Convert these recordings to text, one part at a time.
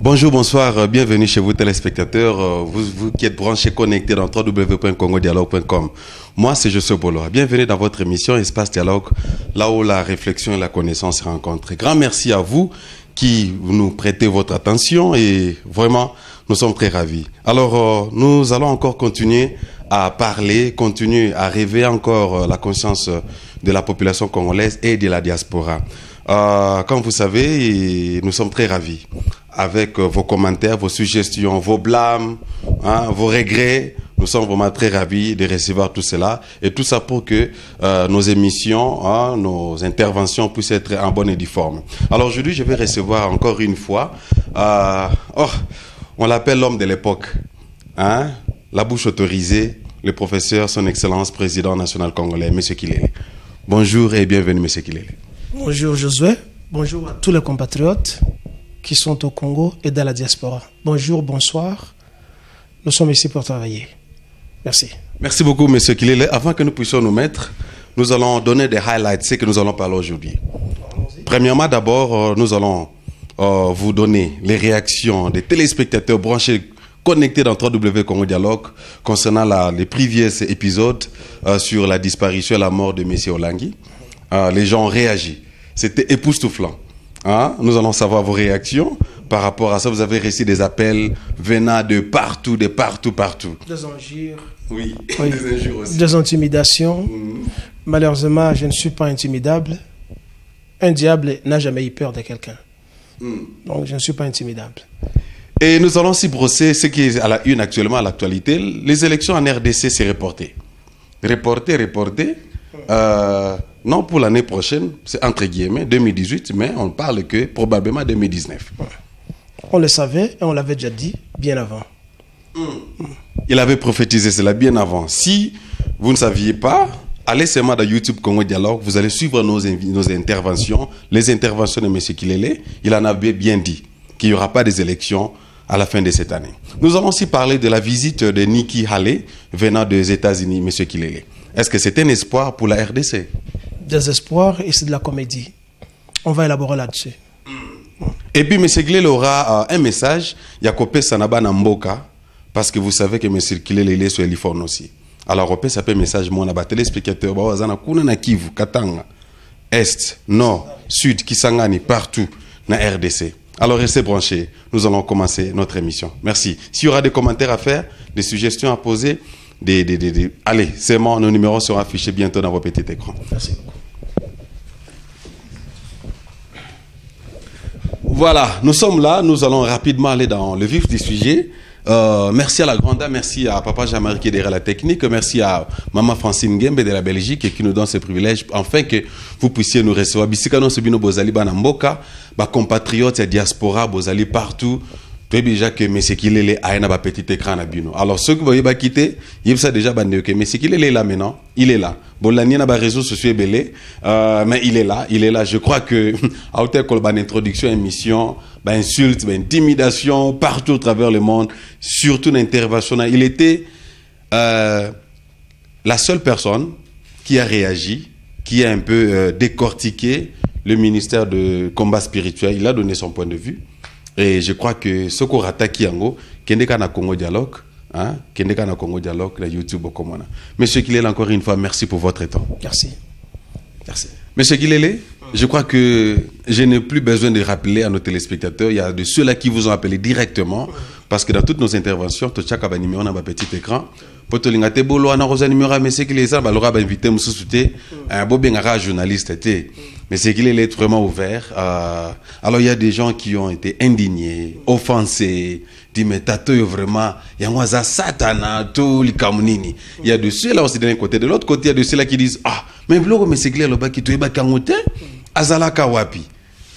Bonjour, bonsoir, bienvenue chez vous téléspectateurs, vous qui êtes branchés, connectés dans www.congodialogue.com. Moi, c'est José Bolo. Bienvenue dans votre émission Espace Dialogue, là où la réflexion et la connaissance se rencontrent. Grand merci à vous qui nous prêtez votre attention et vraiment, nous sommes très ravis. Alors, nous allons encore continuer à parler, continuer à rêver encore la conscience de la population congolaise et de la diaspora. Comme vous savez, nous sommes très ravis avec vos commentaires, vos suggestions, vos blâmes, vos regrets. Nous sommes vraiment très ravis de recevoir tout cela et tout ça pour que nos émissions, nos interventions puissent être en bonne et due forme. Alors aujourd'hui, je vais recevoir encore une fois, on l'appelle l'homme de l'époque, la bouche autorisée, le professeur, son excellence, président national congolais, M. Kilele. Bonjour et bienvenue, M. Kilele. Bonjour Josué, bonjour à tous les compatriotes qui sont au Congo et dans la diaspora. Bonjour, bonsoir, nous sommes ici pour travailler. Merci. Merci beaucoup M. Kilele. Avant que nous puissions nous mettre, nous allons donner des highlights, c'est que nous allons parler aujourd'hui. Premièrement, d'abord, nous allons vous donner les réactions des téléspectateurs branchés connectés dans www.congodialogue concernant les previous épisodes sur la disparition et la mort de M. Olangi. Les gens ont réagi. C'était époustouflant. Nous allons savoir vos réactions par rapport à ça. Vous avez reçu des appels venant de partout, partout. Des injures. Oui, oui. Des injures aussi. Des intimidations. Malheureusement, je ne suis pas intimidable. Un diable n'a jamais eu peur de quelqu'un. Donc, je ne suis pas intimidable. Et nous allons aussi brosser ce qui est à la une actuellement, à l'actualité. Les élections en RDC, c'est reporté. Reporté. Non pour l'année prochaine, c'est entre guillemets 2018, mais on parle que probablement 2019. On le savait et on l'avait déjà dit bien avant. Il avait prophétisé cela bien avant. Si vous ne saviez pas, allez seulement dans YouTube Congo Dialogue, vous allez suivre nos interventions, les interventions de M. Kilele. Il en avait bien dit qu'il n'y aura pas des élections à la fin de cette année. Nous allons aussi parler de la visite de Nikki Haley venant des États-Unis, M. Kilele. Est-ce que c'est un espoir pour la RDC? Des espoirs et c'est de la comédie. On va élaborer là-dessus. Et puis M. Kilele aura un message. Yakopé Sanaba Namboka, parce que vous savez que M. Kilele est sur l'IFON aussi. Alors, on ça peut message mon abat téléspectateur Bawazana Kuna na Kivu, Katanga, Est, Nord, Sud, Kisangani, partout na RDC. Alors, restez branchés. Nous allons commencer notre émission. Merci. S'il y aura des commentaires à faire, des suggestions à poser, allez, c'est bon, nos numéros seront affichés bientôt dans vos petits écrans. Merci beaucoup. Voilà, nous sommes là, nous allons rapidement aller dans le vif du sujet. Merci à la grande dame, merci à Papa Jean-Marie qui est derrière la technique, merci à Maman Francine Gembe de la Belgique qui nous donne ce privilège, afin que vous puissiez nous recevoir. Bisikano Sebino Bozali Banamboka, compatriotes et diaspora Bozali partout. Très déjà que M. Kilele a un petit écran à Bino. Alors, ceux qui vont quitter, ils savent déjà que M. Kilele est là maintenant. Il est là. Bon, là, il y a un réseau social belé, mais il est là. Je crois que, à hauteur de l'introduction, émission, insulte, intimidation, partout à travers le monde, surtout l'intervention. Il était la seule personne qui a réagi, qui a un peu décortiqué le ministère de combat spirituel. Il a donné son point de vue. Et je crois que ce qu'on attaque Yango, Kendeka na Congo Dialogue, Kendeka na Congo Dialogue, la YouTube au Komona. Monsieur Kilele, encore une fois, merci pour votre temps. Merci. Merci. Monsieur Kilele, je crois que je n'ai plus besoin de rappeler à nos téléspectateurs, il y a de ceux-là qui vous ont appelé directement, parce que dans toutes nos interventions, tout chaque numéro dans un petit écran, pour te l'ingate bolo, on a reçu un numéro, mais c'est qu'il est ça, alors on va inviter monsieur Souté, un beau bengara journaliste, mais c'est qu'il est vraiment ouvert. Alors il y a des gens qui ont été indignés, offensés, dit mais tato vraiment, il y a moi ça satana, tout les kamunini. Il y a de ceux-là aussi d'un côté, de l'autre côté il y a de ceux-là qui disent mais blog mais c'est clair le bas qui te ba kangote, azala kawapi.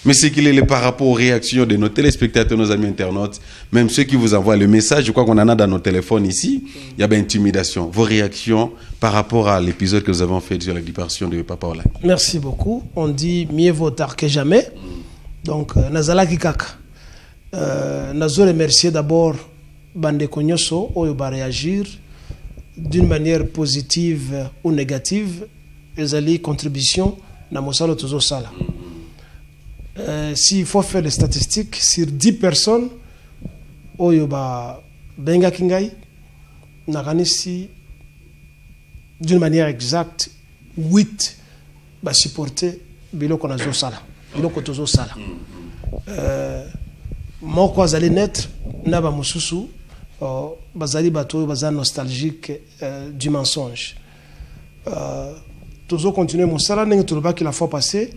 Mais c'est qu'il est par rapport aux réactions de nos téléspectateurs, nos amis internautes, même ceux qui vous envoient le message, je crois qu'on en a dans nos téléphones ici, il y a intimidation. Vos réactions par rapport à l'épisode que nous avons fait sur la disparition de Papa Olangi. Merci beaucoup. On dit mieux vaut tard que jamais. Donc, Nazala Kikaka. Nazo remercier d'abord Bande Konyoso, où va réagir d'une manière positive ou négative. Les alliés contribution dans Mosalo Tozo Sala. S'il faut faire des statistiques, sur 10 personnes, oyo ba benga kingai nakanisi d'une manière exacte 8 ba supporter biloko na zo sala biloko tozo sala moko azali net na ba mususu bazali bato bazali nostalgique du mensonge toujours continuer mon sala n'engue tout le bas qui la fois passée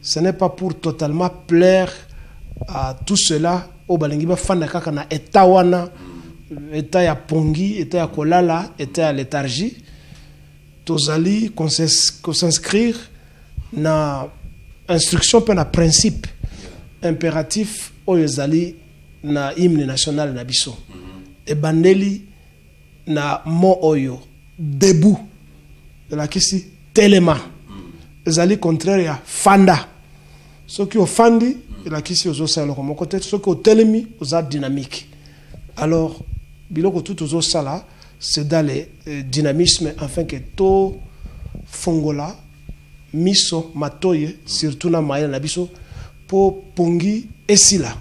ce n'est pas pour totalement plaire à tout cela au balingi ba fanda kaka na état wana état ya pongi état ya kolala état ya léthargie tozali qu'on s'inscrire na instruction pe na principe impératif oyo ezali na hymne national na biso e bandeli na mo oyo debout la kisi telema ezali contraire ya fanda soki ofandi la kisi ozosala ko moko tete soki otelemi oza dynamique alors biloko tout ozosala c'est dans le dynamisme afin que to fongola miso matoye surtout na maïla na biso po pongi esila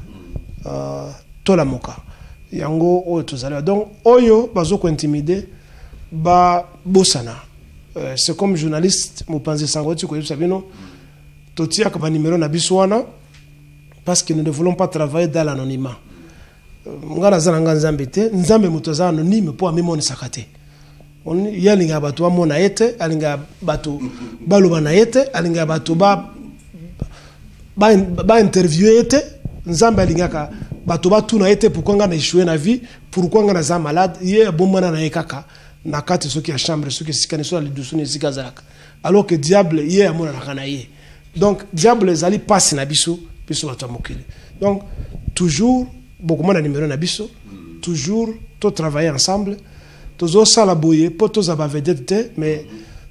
to la moka yango oyo tozali donc oyo bazoko intimider ba bosana c'est comme journaliste mopanzi sangoti ko yebisa bino totia ka ba numéro na biso wana parce que nous ne voulons pas travailler dans l'anonymat ngana zana nganzambe te nzambe muto za anonyme po amemoni sakate on yalinga bato wa mona ete alinga bato baloba na ete alinga bato ba interviewer ete nzambe alingaka bato ba tuna ete pourquoi ngana échouer na vie pourquoi ngana za malade ye bomana na ekaka na kati soki ya chambre soki sikane so ali dusuni sikazalaka alors que diable ye amona na kana ye donc diable zali passe na biso biso bato mokili donc toujours beaucoup de numéro na biso toujours to travailler ensemble tozo sala boye po toza ba vedette mais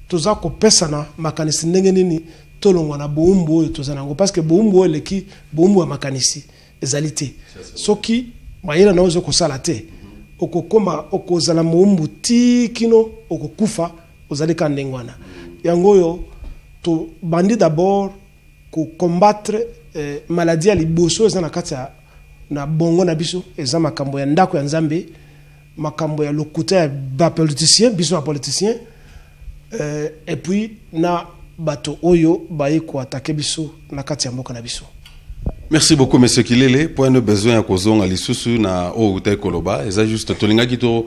toza ko pesana makanisi ndenge nini to longwa na boumbo toza nango parce que boumbo eleki boumbo ya makanisi ezalité soki mayela na ozo ko sala te okokoma okozala moumbu tikino okokufa ozali ka ndengwana yango yo to bandi d'abord ko combattre maladie ya liboso ezana kati ya na bongo na biso eza makambo ya ndako ya nzambe makambo ya lokuta ya ba politicien biso ba politicien et puis na bato oyo baye ko attaquer biso na kati ya mboka na biso. Merci beaucoup monsieur Kilele point de besoin ya kozonga lisusu na o utai koloba eza juste tolinga kito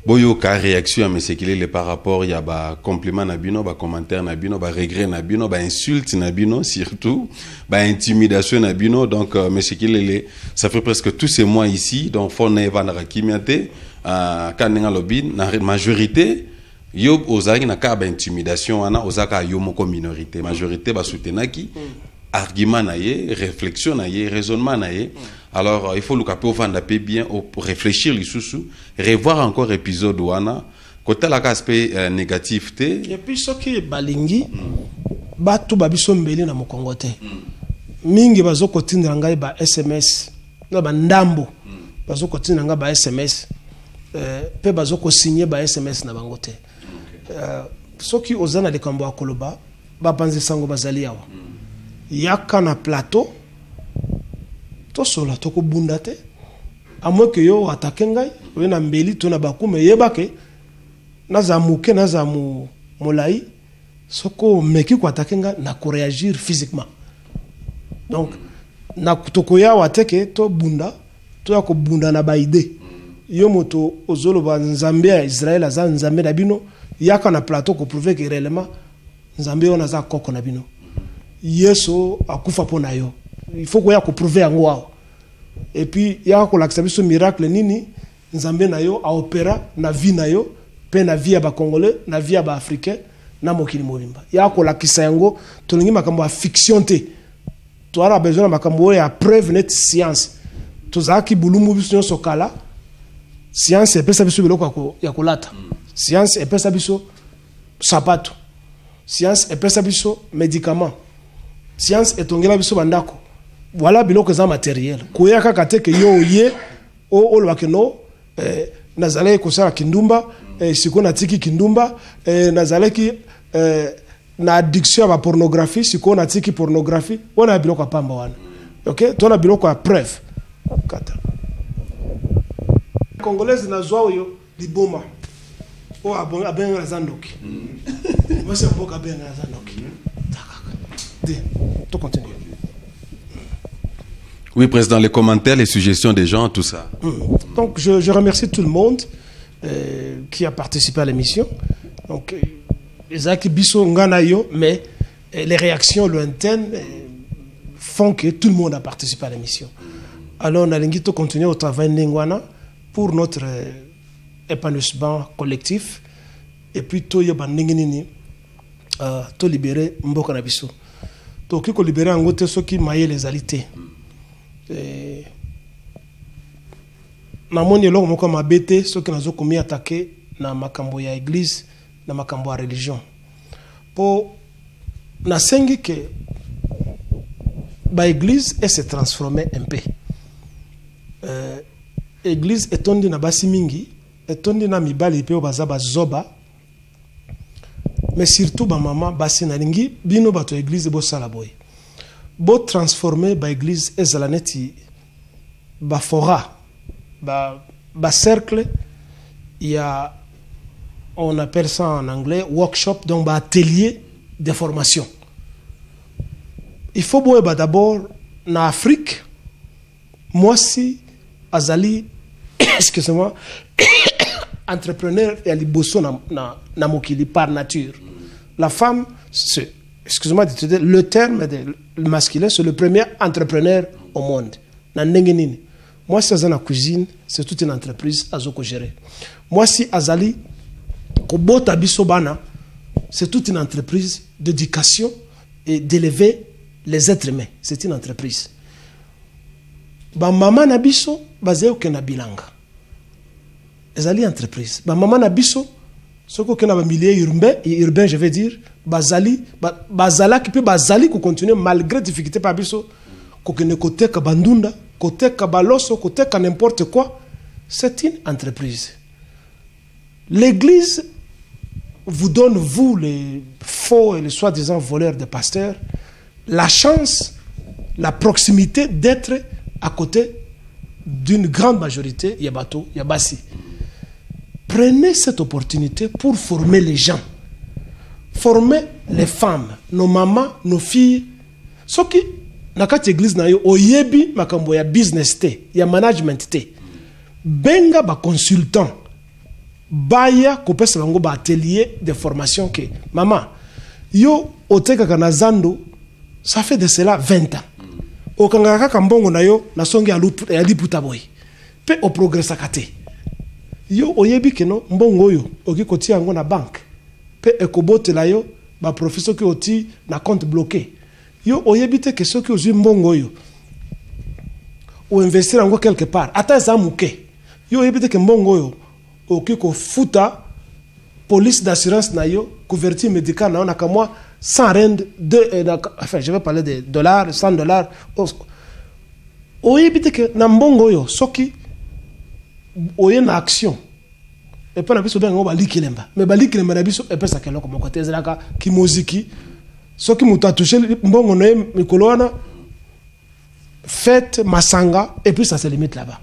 boyo ka réaction à monsieur Kilele par rapport ya ba compliment na bino ba commentaire na bino ba regret na bino ba insulte na bino surtout ba intimidation na bino donc monsieur Kilele ça fait presque tous ces mois ici donc fone evana kimiate kaninga lobin na majorité yo ozaki na ka ba intimidation wana ozaka yo moko minorité majorité ba soutenaki argument na ye réflexion na ye raisonnement na ye alors il faut le caper au vendre bien pour réfléchir les sous revoir encore épisode wana côté la aspect négatif te et puis ce qui balingi batu babiso mbeli na mokongo te mingi bazoko tindra ngai ba SMS na ba ndambo bazoko tindra ngai ba SMS pe bazoko signer ba SMS na bango te ce qui ozana de kambo akoloba ba panzi sango bazali yawa yaka na plateau to sola to ko bundate amo ke yo atake ngai we na mbeli to na bakume yebake na zamuke na zamu molai soko meki ko atake ngai na ko réagir physiquement donc na kutoko ya wateke to bunda to ya ko bunda na baide yo moto ozolo ba nzambe ya Israël aza nzambe na bino yaka na plateau ko prouver que réellement nzambe ona za koko na bino yeso akufa pona yo il faut ko ya ko prouver yango wao et puis ya ko l'accepter ce miracle nini nzambe na yo a opéra na vie na yo pe na vie ya ba congolais na vie ya ba africain na mokili mobimba ya ko lakisa yango to lingi makambo ya fiction te to ara besoin na makambo ya preuve net science to zaki bulumu biso sokala science epesa biso biloko ya kolata science epesa biso sapato science epesa biso médicament science etongela biso bandako voilà biloko za matériel koya kaka te ke yo ye o lo bakeno nazale ko sala kindumba siko na tiki kindumba nazale ki na addiction à la pornographie siko na tiki pornographie wana biloko pamba wana OK tona biloko ya preuve kata Congolaise na zoyo liboma. O aben razandoki. Moi c'est un aben razandoki. Tout continue. Oui, Président, les commentaires, les suggestions des gens, tout ça. Donc, je remercie tout le monde qui a participé à l'émission. Donc, mais les réactions lointaines font que tout le monde a participé à l'émission. Alors, on a continuer au travail Ningwana pour notre épanouissement collectif. Et puis, tout libérer Mboka Nabiso. Donc, il faut libérer en gros ceux qui maillent les alités. Namoni eloko moko mabete soki nazo komi attaquer na makambo ya église na makambo ya religion po nasengi ke ba église et se transformer un peu église etondi na basi mingi etondi na mibali pe baza bazoba mais surtout ba mama basi na lingi bino bato église bo sala boy bo transformer ba église ezala neti ba fora ba cercle, il y a, on appelle ça en anglais workshop, donc ba atelier de formation. Il faut d'abord en Afrique, moi si azali excusez-moi entrepreneur et aliboso na mokili par nature. La femme, excusez-moi de te dire, le terme masculin, c'est le premier entrepreneur au monde. Na nengenini. Moi, si Azana cuisine, c'est toute une entreprise à gérer. Moi, si Azali, Kobota Bisobana, c'est toute une entreprise d'éducation et d'élever les êtres humains. C'est une entreprise. Ba mama nabiso, basé au Kenabilanga. Azali entreprise. Ba mama nabiso, ce qu'on a milieu urbain, je veux dire, bazali, bazala qui peut bazali qui continue malgré difficulté par biso, qu'on ne côté que bandunda. Côté Kabaloso, côté n'importe quoi, c'est une entreprise. L'église vous donne, vous, les faux et les soi-disant voleurs de pasteurs, la chance, la proximité d'être à côté d'une grande majorité, Yabato, Yabasi. Prenez cette opportunité pour former les gens. Former les femmes, nos mamans, nos filles. Ce qui nakati église na yo oyebi makambo ya business te ya management te benga ba consultant baya kopesa bango ba atelier de formation que maman yo oteka kana zando ça fait de cela 20 ans okanga kaka mbongo na yo na songi ya liputa boy pe o progressa kate yo oyebi keno mbongo yo okikotia yango na banque pe ekobote la yo ba professeur ki oti na compte bloqué. Yo oyebite que ceux qui ont mbongo yo ou investir en quelque part ata za muke yo oyebite que mbongo yo okiko futa police d'assurance na yo couverture médicale na ka moi sans rendre enfin je vais parler de dollars $100 oyebite que na mbongo yo soki oye na action et pas na biso bengo ba likilemba mais ba likilemba na biso e pesa keloko moko tezela ki muziki. Ce qui m'a touché, bon, on est Mikoloana, fête, Masanga, et puis ça se limite là-bas.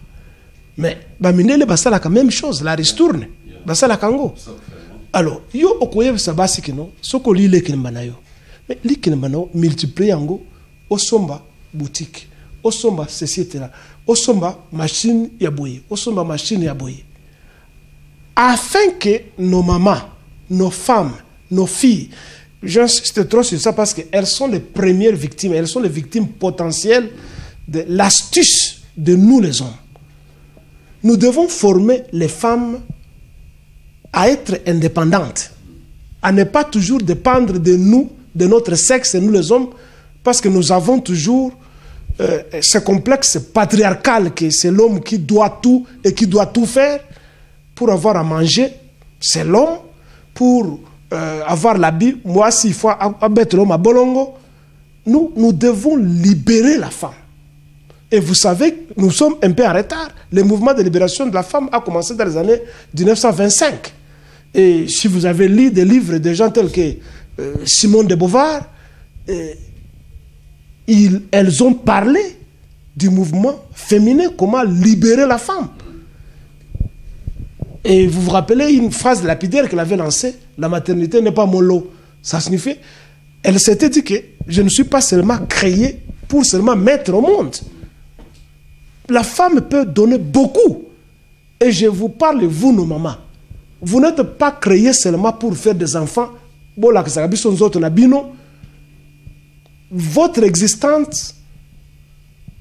Mais, Baminele, c'est la même chose, la ristourne, c'est la Kango. Alors, yo, okoye, ça basi kino, ce qu'on lit les Kinembanayo. Mais les Kinembanayo multiplient en go, au somba boutique, au somba société là, au somba machine yaboye, au somba machine yaboye. Afin que nos mamans, nos femmes, nos filles, j'insiste trop sur ça parce qu'elles sont les premières victimes, elles sont les victimes potentielles de l'astuce de nous les hommes. Nous devons former les femmes à être indépendantes, à ne pas toujours dépendre de nous, de notre sexe, nous les hommes, parce que nous avons toujours ce complexe patriarcal que c'est l'homme qui doit tout et qui doit tout faire pour avoir à manger, c'est l'homme, pour avoir l'habit, moi s'il faut abattre l'homme à Bolongo, nous devons libérer la femme. Et vous savez, nous sommes un peu en retard. Le mouvement de libération de la femme a commencé dans les années 1925. Et si vous avez lu des livres de gens tels que Simone de Beauvoir, elles ont parlé du mouvement féminin, comment libérer la femme. Et vous vous rappelez une phrase lapidaire qu'elle avait lancée, la maternité n'est pas mon lot. Ça signifie, elle s'était dit que je ne suis pas seulement créée pour seulement mettre au monde. La femme peut donner beaucoup. Et je vous parle, vous, nos mamans. Vous n'êtes pas créés seulement pour faire des enfants. Votre existence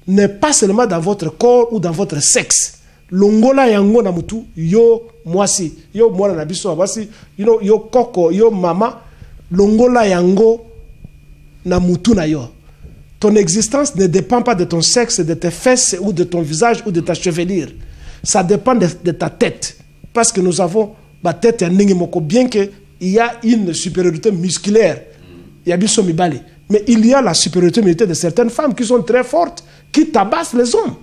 n'est pas seulement dans votre corps ou dans votre sexe. Longola yango na mutu yo mwasi yo mwana na biso abasi yo koko yo mama longola yango na mutu na yo. Ton existence ne dépend pas de ton sexe, de tes fesses ou de ton visage ou de ta chevelure. Ça dépend de ta tête. Parce que nous avons ma tête et moko, bien qu'il y a une supériorité musculaire. Il y a biso mibali. Mais il y a la supériorité militaire de certaines femmes qui sont très fortes, qui tabassent les hommes.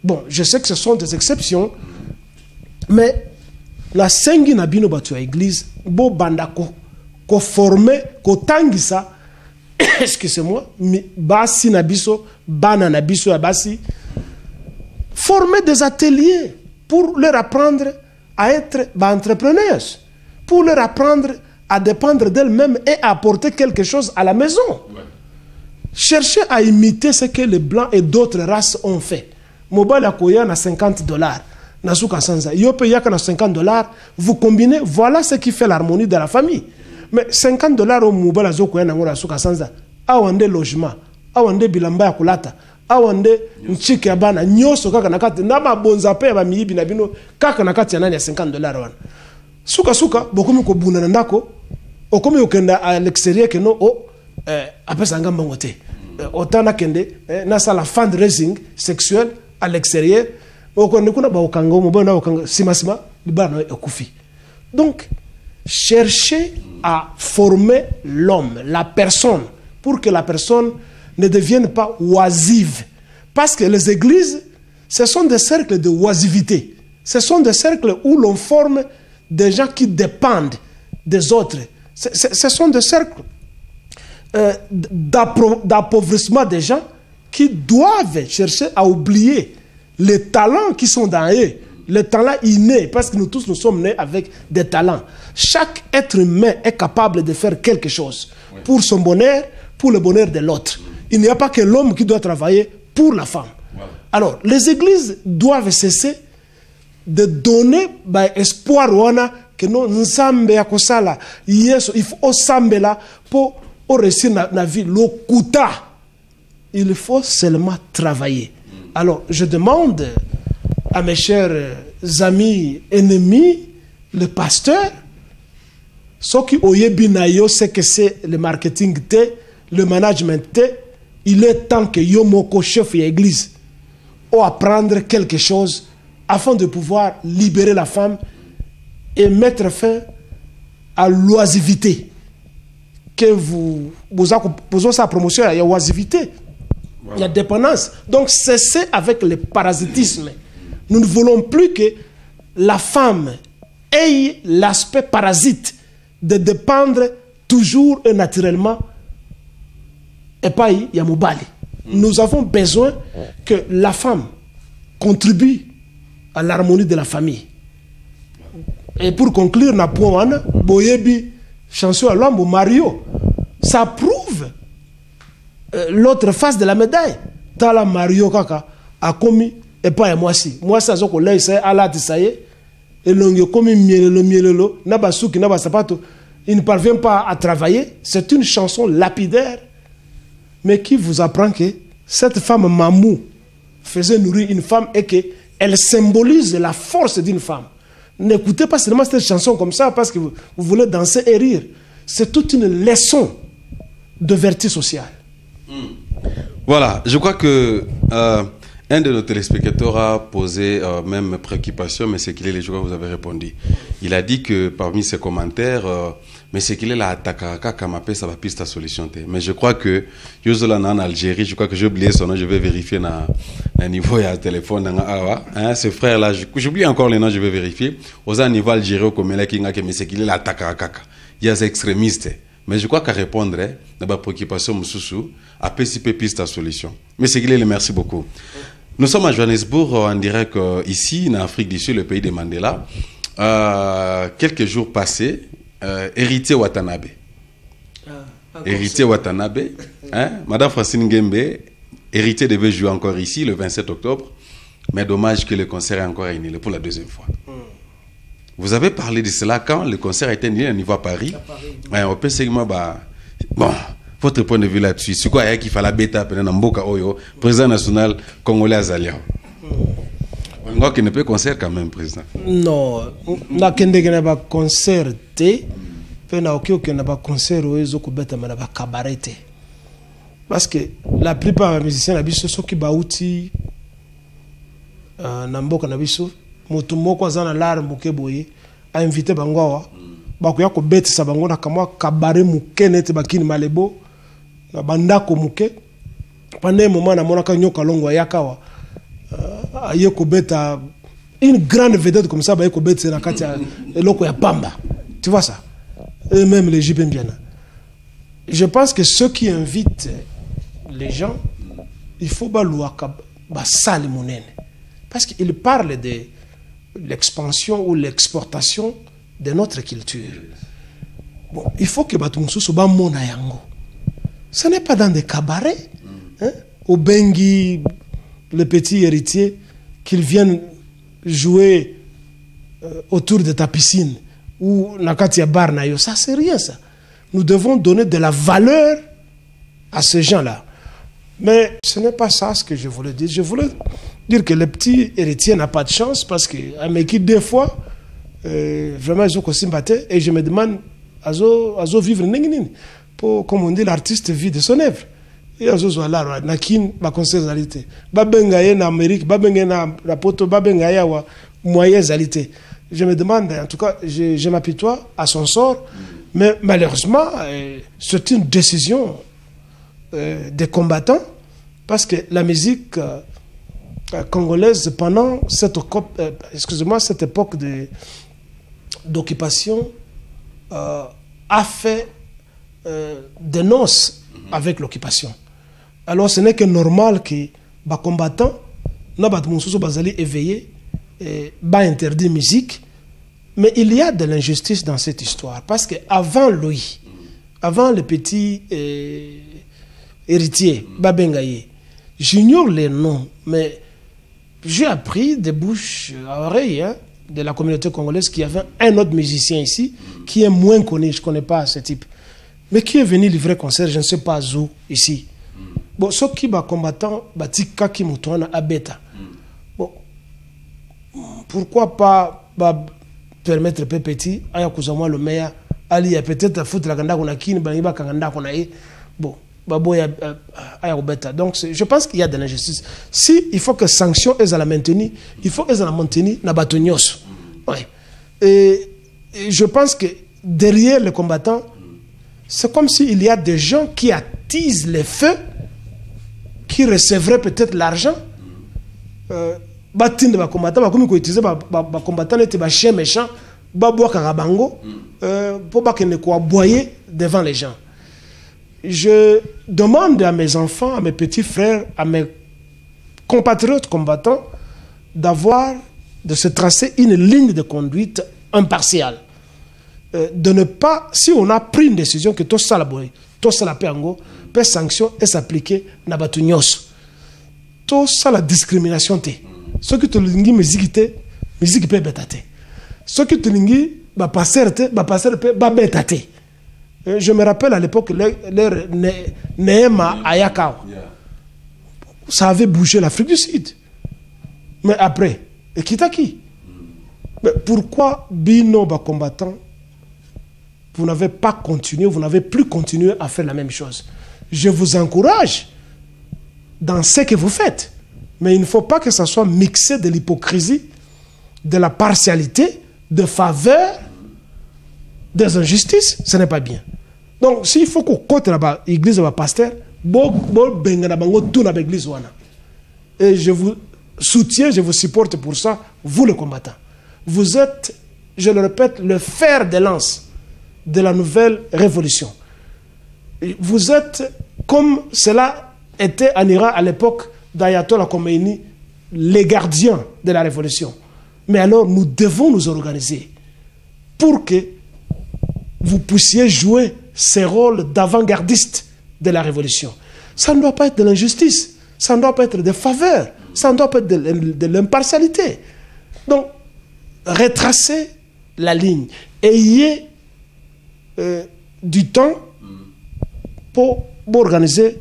Bon, je sais que ce sont des exceptions, mais la sengi na bino batu à l'église, bo banda ko formé, ko tangisa, excusez-moi, basi na biso, bana na biso ya basi, former des ateliers pour leur apprendre à être entrepreneurs, pour leur apprendre à dépendre d'elles-mêmes et à apporter quelque chose à la maison. Ouais. Cherchez à imiter ce que les Blancs et d'autres races ont fait. Mobile Akoya na $50. Nasuka Sanza. Yope Yaka na $50. Vous combinez, voilà ce qui fait l'harmonie de la famille. Mais $50 au Mobile Azokoya na Nasuka Sanza. Awande logement. Awande bilamba ya kulata. Awande nchike ya bana. Nyoso kaka nakati. Nama bonza pe ya miibi na bino. Kaka nakati ya nani ya $50 wana. Suka, bokomi ko buna na ndako. Okomi okenda à l'extérieur que non, après ça, autant na kende, na sala fundraising sexuel à l'extérieur. Donc, cherchez à former l'homme, la personne, pour que la personne ne devienne pas oisive. Parce que les églises, ce sont des cercles de oisivité. Ce sont des cercles où l'on forme des gens qui dépendent des autres. Ce sont des cercles d'appauvrissement des gens qui doivent chercher à oublier les talents qui sont dans eux, les talents innés, parce que nous tous nous sommes nés avec des talents. Chaque être humain est capable de faire quelque chose pour son bonheur, pour le bonheur de l'autre. Il n'y a pas que l'homme qui doit travailler pour la femme. Alors, les églises doivent cesser de donner espoir que nous nzambe ya kosala yeso il faut sambe là pour réussir na vie lokuta. Il faut seulement travailler. Alors je demande à mes chers amis ennemis, le pasteur, ceux qui oyebi na yo c'est que c'est le marketing le management il est temps que yo moko chef ya église ou apprendre quelque chose afin de pouvoir libérer la femme et mettre fin à l'oisivité. Que vous avez sa promotion, il y a oisivité, il y a dépendance. Donc cessez avec le parasitisme. Nous ne voulons plus que la femme ait l'aspect parasite de dépendre toujours et naturellement. Et pas il y a Mobali. Nous avons besoin que la femme contribue à l'harmonie de la famille. Et pour conclure, Napoana, Boyebi, chanson à l'homme, Mario, ça prouve l'autre face de la médaille. Tala Mario Kaka a commis, et pas et moi si. Moi, ça, c'est que c'est à la tisaye, et l'on a commis mielelo, Nabasuki, Nabasapato, il ne parvient pas à travailler. C'est une chanson lapidaire, mais qui vous apprend que cette femme Mamou faisait nourrir une femme et qu'elle symbolise la force d'une femme. N'écoutez pas seulement cette chanson comme ça parce que vous voulez danser et rire. C'est toute une leçon de vertu sociale. Voilà, je crois que un de nos téléspectateurs a posé même préoccupation, mais c'est qu'il est les joueurs, vous avez répondu. Il a dit que parmi ses commentaires, mais c'est qu'il est la Takaka Kamapé, ça va piste à solution. Mais je crois que Yozola en Algérie, je crois que j'ai oublié son nom, je vais vérifier na niveau à téléphone. Hein, ce frère-là, j'oublie encore le nom, je vais vérifier. Aux niveau algérien, comme il est mais c'est qu'il est la Takaka. Il y a des extrémistes. Mais je crois qu'à répondre, à ma préoccupation, Moussoussou, à PCP piste à solution. Mais c'est qu'il est, merci beaucoup. Nous sommes à Johannesburg, en direct ici, en Afrique du Sud, le pays de Mandela. quelques jours passés, Héritier Watanabe. Héritier Watanabe, hein? Madame Francine Nguembe, Héritier devait jouer encore ici le 27 octobre, mais dommage que le concert est encore annulé pour la deuxième fois. Vous avez parlé de cela quand le concert a été annulé au niveau à Paris. On peut segment, bon, votre point de vue là-dessus, c'est quoi qu'il fallait bêta pendant Mboka Oyo, président national congolais Azalia. On ne peut concert quand même, président. Non, on a un concert. Concert parce que la plupart des musiciens sont qui bauti namboka na biso moto moko azana larme ke boye a invité bangoa bakoya ko betisa bango na kamwa kabare mukene te bakini malebo na bandako muke pendant un moment na monaka nyoka longo yakawa aye ko beta une grande vedette comme ça ba ko betisa na kati ya eloko ya pamba, tu vois ça. Et même les JP bien. Je pense que ceux qui invitent les gens, il faut sali monene. Parce qu'ils parlent de l'expansion ou l'exportation de notre culture. Bon, il faut que Batumsu soit mona yango. Ce n'est pas dans des cabarets, hein, au Bengi, le petit héritier, qu'ils viennent jouer autour de ta piscine. Ou Nakatia Barnayo, ça c'est rien ça. Nous devons donner de la valeur à ces gens-là. Mais ce n'est pas ça ce que je voulais dire. Je voulais dire que le petit héritier n'a pas de chance parce que à mes qui des fois, vraiment ils ont sympathie et je me demande, azo vivre n'engini pour comme on dit l'artiste vit de son œuvre. Et azo zoala nakin ba concernalité. Ba bengaye na Amérique, ba bengaye na rapoto, ba bengaye wa moyen zalité. Je me demande, en tout cas, je m'apitoie à son sort, mais malheureusement, c'est une décision des combattants, parce que la musique congolaise, pendant cette, cette époque d'occupation, a fait des noces avec l'occupation. Alors ce n'est que normal que les combattants, soient éveillés, interdit musique, mais il y a de l'injustice dans cette histoire parce que avant lui, avant le petit héritier Babengaye, j'ignore les noms, mais j'ai appris de bouche à oreille de la communauté congolaise qu'il y avait un autre musicien ici qui est moins connu, je ne connais pas ce type, mais qui est venu livrer concert, je ne sais pas où ici. Bon, ce qui va combattant, Batika qui moutouna à Beta. Bon, pourquoi pas permettre petit aya kuzamwa le meilleur ali peut-être foutre la ganda kuna kini baniba kanganda kuna bon baboya aya obeta. Donc je pense qu'il y a de l'injustice. Si il faut que sanctions elles la maintenir, il faut qu'elles la maintenir na batonyos. Ouais. Et je pense que derrière les combattants, c'est comme s'il y a des gens qui attisent les feux, qui recevraient peut-être l'argent. Batinde ba combattant ba komi ko utiliser ba combattant était ba chien méchant ba bois karabango pour ba kene ko aboyer devant les gens. Je demande à mes enfants, à mes petits frères, à mes compatriotes combattants de se tracer une ligne de conduite impartiale, de ne pas, si on a pris une décision que tout ça la boy, tout ça la pengo, peut sanction et s'appliquer na batu nyos, tout ça la discrimination té. Ce qui te lingi musique peut bêtater. Ce qui te lingi va passer peut bêtater. Je me rappelle à l'époque leur Neema Ayakao. Ça avait bougé l'Afrique du Sud. Mais après, et qui? Mais pourquoi Bino ba combattant, vous n'avez pas continué, vous n'avez plus continué à faire la même chose? Je vous encourage dans ce que vous faites. Mais il ne faut pas que ça soit mixé de l'hypocrisie, de la partialité, de faveur, des injustices. Ce n'est pas bien. Donc, s'il faut qu'on côté l'église de la pasteur, et je vous soutiens, je vous supporte pour ça, vous les combattants. Vous êtes, je le répète, le fer de lance de la nouvelle révolution. Vous êtes, comme cela était en Iran à l'époque d'Ayatollah Khomeini, les gardiens de la révolution. Mais alors, nous devons nous organiser pour que vous puissiez jouer ce rôle d'avant-gardiste de la révolution. Ça ne doit pas être de l'injustice, ça ne doit pas être de faveur, ça ne doit pas être de l'impartialité. Donc, retracez la ligne. Ayez du temps pour organiser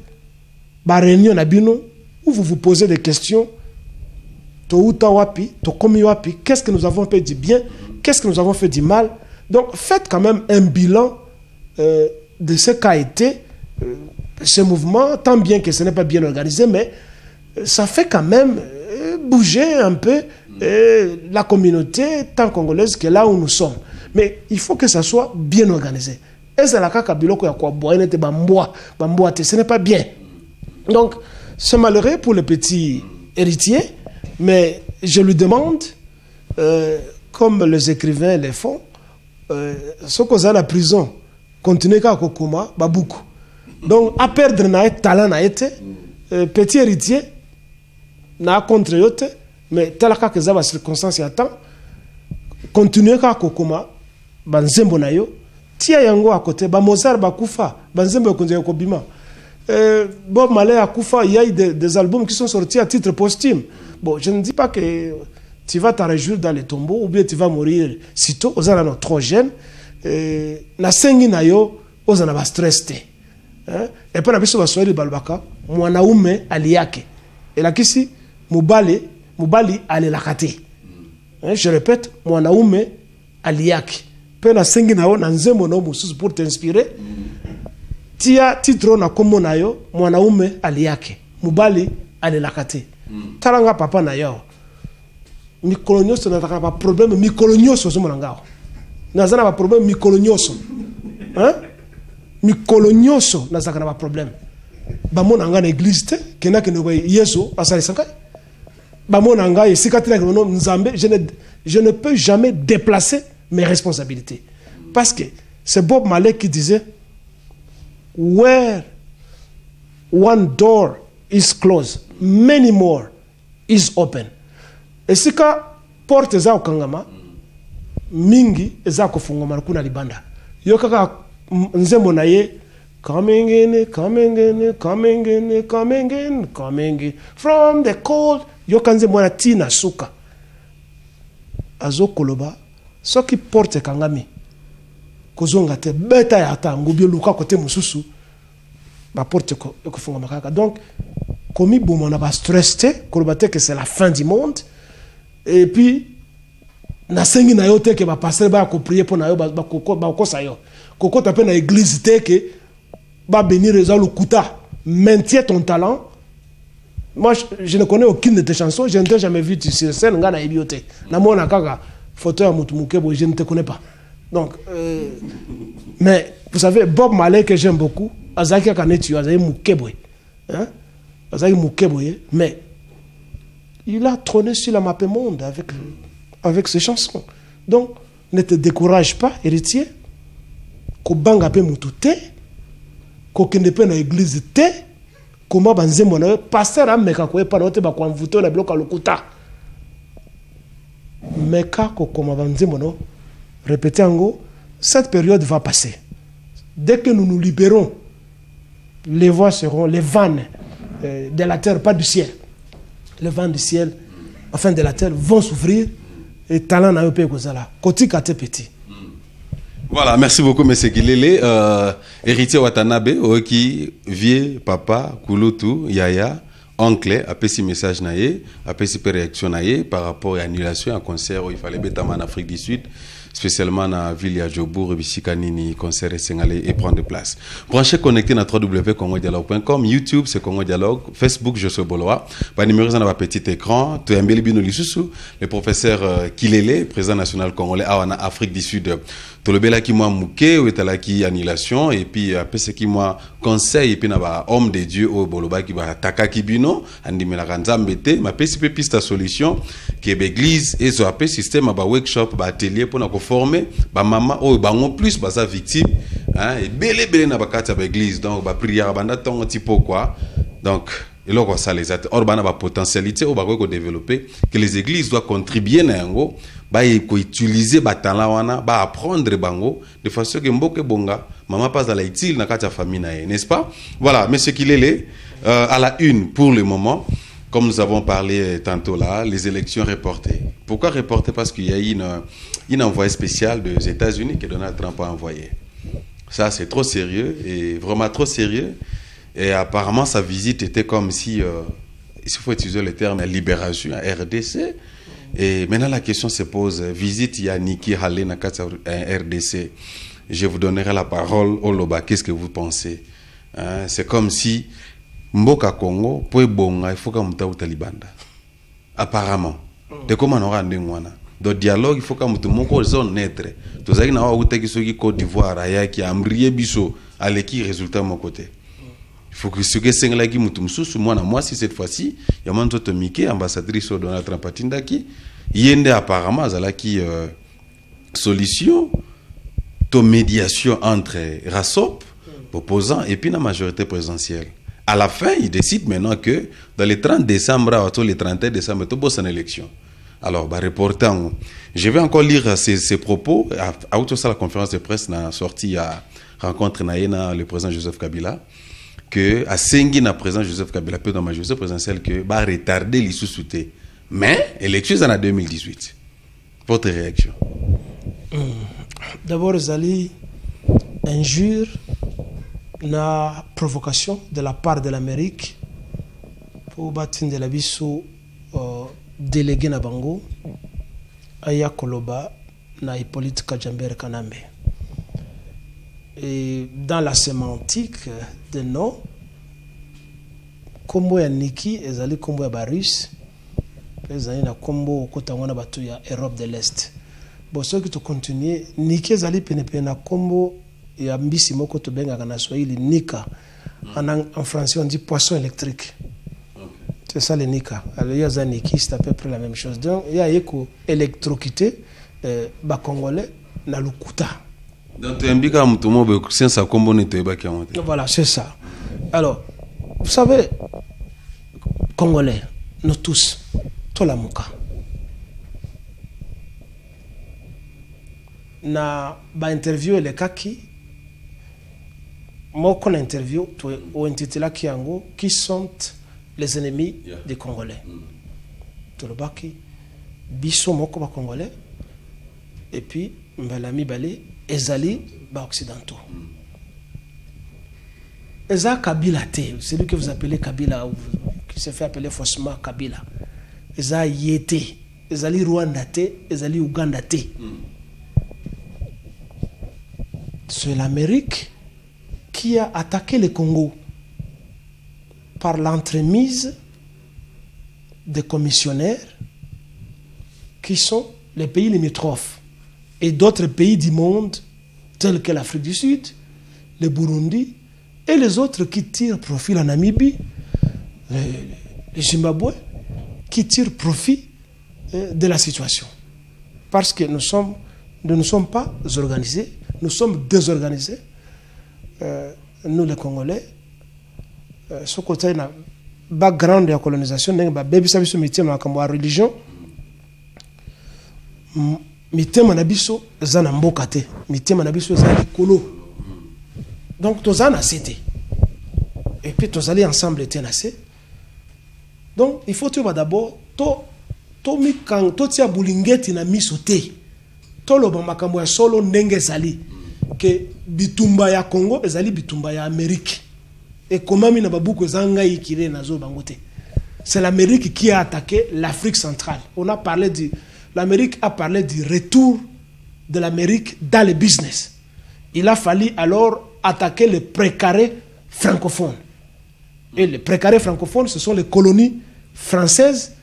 une réunion à Bino où vous vous posez des questions. Qu'est-ce que nous avons fait du bien? Qu'est-ce que nous avons fait du mal? Donc, faites quand même un bilan de ce qu'a été ce mouvement, tant bien que ce n'est pas bien organisé, mais ça fait quand même bouger un peu la communauté tant congolaise que là où nous sommes. Mais il faut que ça soit bien organisé. Et c'est la caca biloko ya kwa boine te bamboa, ce n'est pas bien. Donc, c'est malheureux pour le petit héritier, mais je lui demande, comme les écrivains le font, ce qu'on a à la prison, continuer à kokoma, beaucoup. Donc, à perdre na talent na été, petit héritier, na contre yote, mais tel que ça va circonstance à temps, continuer à kokoma, banzembo na yo, tia yango à côté, ba Mozart ba kufa, banzembo konje kobima. Bob Marley a kufa, il y a des albums qui sont sortis à titre posthume. Bon, je ne dis pas que tu vas t'en réjouir dans les tombeaux ou bien tu vas mourir sitôt, aux anos trop jeunes. Na sengi na yo, aux anos stress te. Et puis na biso ba swahili balbaka, mwanaume aliyake. Et là kisi mubali alelakate. Je répète, mwanaume aliyake. Pe na sengi na yo na nzembo na mususu pour t'inspirer. Tia titro na komo na yo, mwanaume aliyake. Mubali alelakate. Talanga papa na yo. Mikolonyoso na taka ba problème mikolonyoso zo monangao. Nazana ba problème mikolonyoso. Hein? Mikolonyoso na zaka na ba problème. Ba monanga na église te, kena ke no yeso asali sankai. Ba monanga e sikatira ke no nzambe, je ne peux jamais déplacer mes responsabilités. Parce que c'est Bob Marley qui disait where one door is closed, many more is open. Et si ka porte za okangama mingi eza kufungwa kuna libanda. Yo kaka nzembo na ye coming in from the cold yo kanze mwana tina suka. Azo koloba soki porte kangami kozonga te beta ya ta ngubio luka kote mususu ba porte ko fungwa makaka. Donc komi bomo na ba stress te koloba te que c'est la fin du monde. Et puis na sengi na yo te ke ba passer ba ko prier pour na yo ba ko sa yo koko tape na église te ke ba bénir les lukuta. Maintiens ton talent. Moi je ne connais aucune de tes chansons, je ne t'ai jamais vu sur scène ngana ebiote na mona kaka photo ya mutu mukebo, je ne te connais pas. Donc mais vous savez Bob Marley que j'aime beaucoup, azaki kanetu azaki mukebo, hein, azaki mukebo, mais il a trôné sur la map monde avec ses chansons. Donc, ne te décourage pas, héritier. Ko banga pe mutu te, ko kende pe na église te, ko ma banzembo na pasteur ameka ko epa na te ba ko mvuto na bloka lokuta. Meka ko koma banzembo no, répétez ango, cette période va passer. Dès que nous nous libérons, les voies seront les vannes de la terre, pas du ciel. Les vents du ciel, enfin de la terre, vont s'ouvrir et talent n'a pas kozala. Koti kate petit. Voilà, merci beaucoup, M. Gilele. Héritier Watanabe, qui vieux papa, Kouloutou, Yaya, oncle, a fait ce message naïe, a fait cette réaction naïe par rapport à l'annulation à concert où il fallait bêtement en Afrique du Sud, spécialement dans la ville de Djobour, Bichikanini, concert et Sengalé et prendre place. Branchez connecté dans www.congodialogue.com, YouTube c'est Congo Dialogue, Facebook je suis Boloa, par numéro dans un petit écran, tu es un bel bino lisusu, le professeur Kilele, président national congolais en Afrique du Sud. Tolobela qui moi mouké ou etala qui annulation et puis après ce qui moi conseil et puis na ba homme de Dieu au Boloba qui ba taka kibino andi mela kanzambete ma pesipe piste solution qui est l'église et so après système ba workshop ba atelier pour na ko former ba maman o ba en plus ba sa victime hein et belé na ba kata ba église donc ba prière banda ton petit peu quoi donc Et là, ça les a. Or, il y a potentialité au bago développer que les églises doivent contribuer à yango, utiliser talent apprendre bango de façon que mboke bonga maman pas à la utile na kati famille n'est-ce pas? Voilà, mais ce qu'il est à la une pour le moment, comme nous avons parlé tantôt là, les élections reportées. Pourquoi reportées? Parce qu'il y a une envoyé spécial des États-Unis que Donald Trump a envoyé. Ça, c'est trop sérieux, et vraiment trop sérieux. Et apparemment, sa visite était comme si, il faut utiliser le terme libération à RDC. Et maintenant, la question se pose, visite Yaniki Halé na RDC. Je vous donnerai la parole, Oloba, qu'est-ce que vous pensez? Hein? C'est comme si, Mboka Congo, pour bon, il faut qu'on mette Talibanda. Apparemment. De comment on aura un donc dialogue, il faut que nous zone naître. Tout ça, il y a Côte d'Ivoire, qui a ambrié biso, à l'équipe résultat de mon côté. Il faut que ce que c'est là qui moi si cette fois-ci, il y a un autre Mickey, ambassadrice de Donald Trump Tindaki, il y a apparemment qui solution, de médiation entre RASOP, opposants, et puis la majorité présidentielle. À la fin, il décide maintenant que dans les 30 décembre, ou les 31 décembre, tout bosse en élection. Alors, reportant, je vais encore lire ces propos. À la conférence de presse, n'a sorti à rencontre le président Joseph Kabila, que à Sengi, le président Joseph Kabila, peut dans la majorité présidentielle, que va retarder les sous-soutés. Mais, élection en 2018. Votre réaction? D'abord, Zali, injure, la provocation de la part de l'Amérique pour battre de la biso délégué na bango aya koloba na Hippolyte Kajambere Kanambe. Et dans la sémantique de nom, kombo ya Niki ezali kombo ya Barus, ezali na kombo kotango na batu ya Europe de l'Est. Bon, ce qui te continue, Niki ezali penepene na kombo ya mbisi moko to benga na Swahili Nika. En français on dit poisson électrique. C'est ça le Nika. Alors il y a Niki, c'est à peu près la même chose. Donc il y a électrocuté ba Congolais na lukuta. Donc tu impliques à mutumo be sensa kombo ne te ba kiamote. Voilà, c'est ça. Alors, vous savez, Congolais, nous tous, tout la muka. Na ba interview le kaki moko na interview to o intitula kiango qui sont les ennemis des Congolais. To le baki biso moko ba Congolais et puis mbalami balé ezali ba occidentaux. Eza Kabila te, celui que vous appelez Kabila, qui se fait appeler faussement Kabila. Eza Yete, ezali Rwanda te, ezali Uganda te. C'est l'Amérique qui a attaqué le Congo par l'entremise des commissionnaires qui sont les pays limitrophes et d'autres pays du monde tels que l'Afrique du Sud, le Burundi et les autres qui tirent profit, la Namibie, le Zimbabwe, qui tirent profit de la situation. Parce que nous ne sommes pas organisés, nous sommes désorganisés. Nous les Congolais, ce côté na background de la colonisation, baby sabiso métier na kamwa religion, métier manabiso zana mboka te, métier manabiso zana kolo. Donc tous en accepté. Et puis tous allés ensemble étaient assez. Donc il faut tuer d'abord to mi kan to tia bulingeti na misote. To lo bamakambo ya solo ndenge zali que bitumba ya Congo ezali bitumba ya Amérique. Et comment mina babuko zanga ikire nazo bangote. C'est l'Amérique qui a attaqué l'Afrique centrale. On a parlé l'Amérique a parlé du retour de l'Amérique dans le business. Il a fallu alors attaquer les précarés francophones. Et les précarés francophones, ce sont les colonies françaises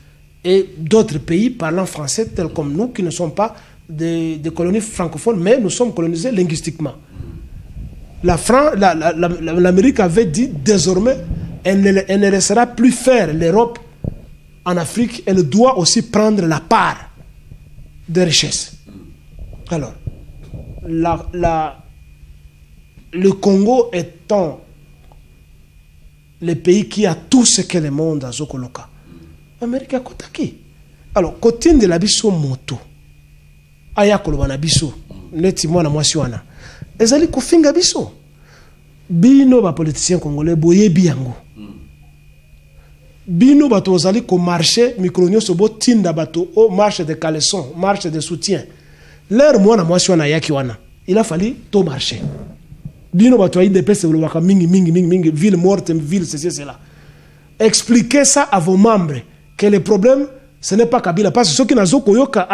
et d'autres pays parlant français, tels comme nous, qui ne sont pas des colonies francophones, mais nous sommes colonisés linguistiquement. L'Amérique avait dit désormais, elle ne laissera plus faire l'Europe en Afrique, elle doit aussi prendre la part des richesses. Alors, le Congo étant le pays qui a tout ce que le monde a zokoloka. Amérique a kotaki. Alors, côté de la biso moto, aya kolobana biso, neti mwana mwasi wana. Ezali kofinga biso. Bino ba politiciens congolais boye biango. Bino bato ozali ko marcher micronio sobo tinda bato au marche de caleçon, marche de soutien. L'air mwana mwasi wana yaki wana. Il a fallu to marcher. Bino bato ayi depese waka mingi ville morte, ville ceci cela. Expliquez ça à vos membres que le problème ce n'est pas Kabila parce que ceux qui n'ont koyoka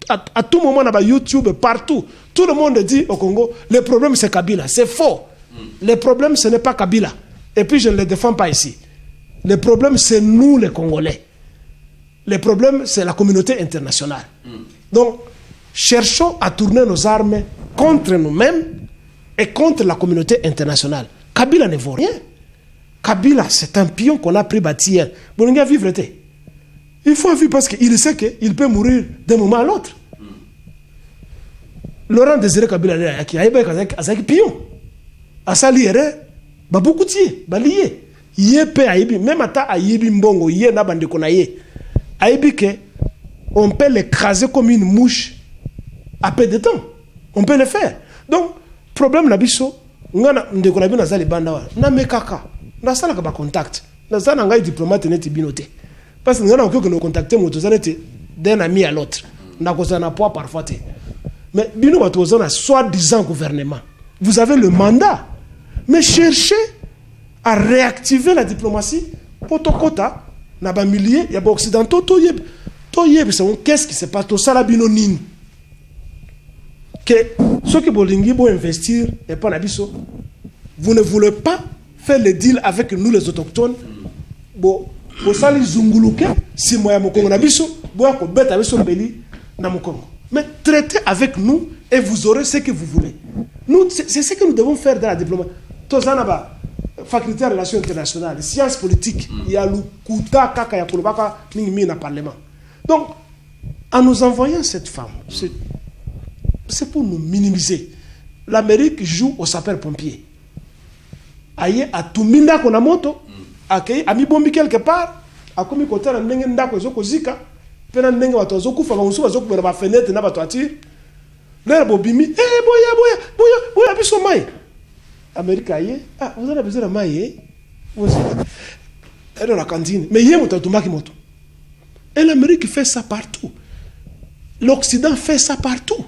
à tout moment dans YouTube partout, tout le monde dit au Congo le problème c'est Kabila, c'est faux. Le problème ce n'est pas Kabila et puis je ne le défends pas ici. Le problème c'est nous les Congolais. Le problème c'est la communauté internationale. Donc cherchons à tourner nos armes contre nous-mêmes et contre la communauté internationale. Kabila ne vaut rien. Kabila, c'est un pion qu'on a pris bâti hier. Bolinga vivre était. Il faut vivre parce qu'il sait qu'il peut mourir d'un moment à l'autre. Laurent Désiré Kabila, il a un pion. A saliere, ba beaucoup tié, ba lié. Yé pe aibi, même ata aibi mbongo, yé na bande konaye. Aibi que on peut l'écraser comme une mouche à peu de temps. On peut le faire. Donc, problème na biso, ngana ndeko na bino zali banda wa. Na mekaka. Na sala ka ba contact. Na sala ngai diplomate neti binote. Parce que ngana okoko no contacter moto zanete d'un ami à l'autre. Na ko na poids parfois té. Mais bino bato zona soi-disant gouvernement. Vous avez le mandat. Mais cherchez à réactiver la diplomatie pour to kota na ba milliers ya ba occidentaux to yeb. To yeb qu'est-ce qui se passe to sala bino nini? Que ceux qui bolingi bo investir et pas nabiso, vous ne voulez pas faire le deal avec nous les autochtones. Bo sali zunguluke si moya mokongo nabiso bo ko beta biso mbeli na mokongo. Mais traitez avec nous et vous aurez ce que vous voulez. Nous c'est ce que nous devons faire dans la diplomatie. Tozana ba faculté de relations internationales, sciences politiques, il y a le kuta kaka ya kolobaka mingi na parlement. Donc en nous envoyant cette femme, c'est pour nous minimiser. L'Amérique joue au sapeur-pompier. Aïe, à tout minda qu'on a moto, à mi bombi quelque part, à comme côté na ndenge ndako ezoko zika, pena ndenge watu azoku fa bansu azoku bena ba fenêtre na bato atire. L'air bobimi, boya biso mai. Amérique aïe, ah vous avez besoin de mai, vous êtes dans la cantine, mais yé moto tumaki moto. Et l'Amérique fait ça partout. L'Occident fait ça partout.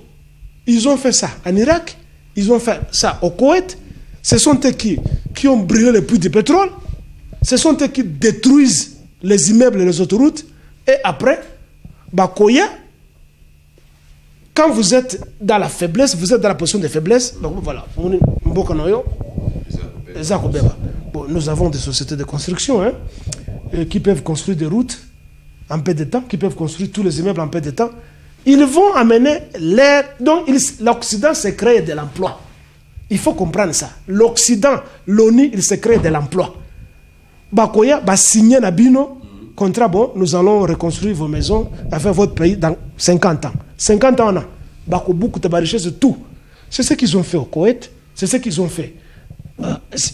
Ils ont fait ça en Irak, ils ont fait ça au Koweït. Ce sont eux qui ont brûlé les puits de pétrole. Ce sont eux qui détruisent les immeubles et les autoroutes. Et après, Bakoya, quand vous êtes dans la faiblesse, vous êtes dans la position de faiblesse. Donc voilà. Bon, nous avons des sociétés de construction qui peuvent construire des routes en peu de temps, qui peuvent construire tous les immeubles en peu de temps. Ils vont amener l'air. Donc l'Occident s'est créé de l'emploi. Il faut comprendre ça. L'Occident, l'ONU, il s'est créé de l'emploi. Bakoya va signer Nabino contrat. Bon, nous allons reconstruire vos maisons, faire votre pays dans 50 ans. 50 ans, on a Bako beaucoup de richesses, tout. C'est ce qu'ils ont fait au Koweït. C'est ce qu'ils ont fait.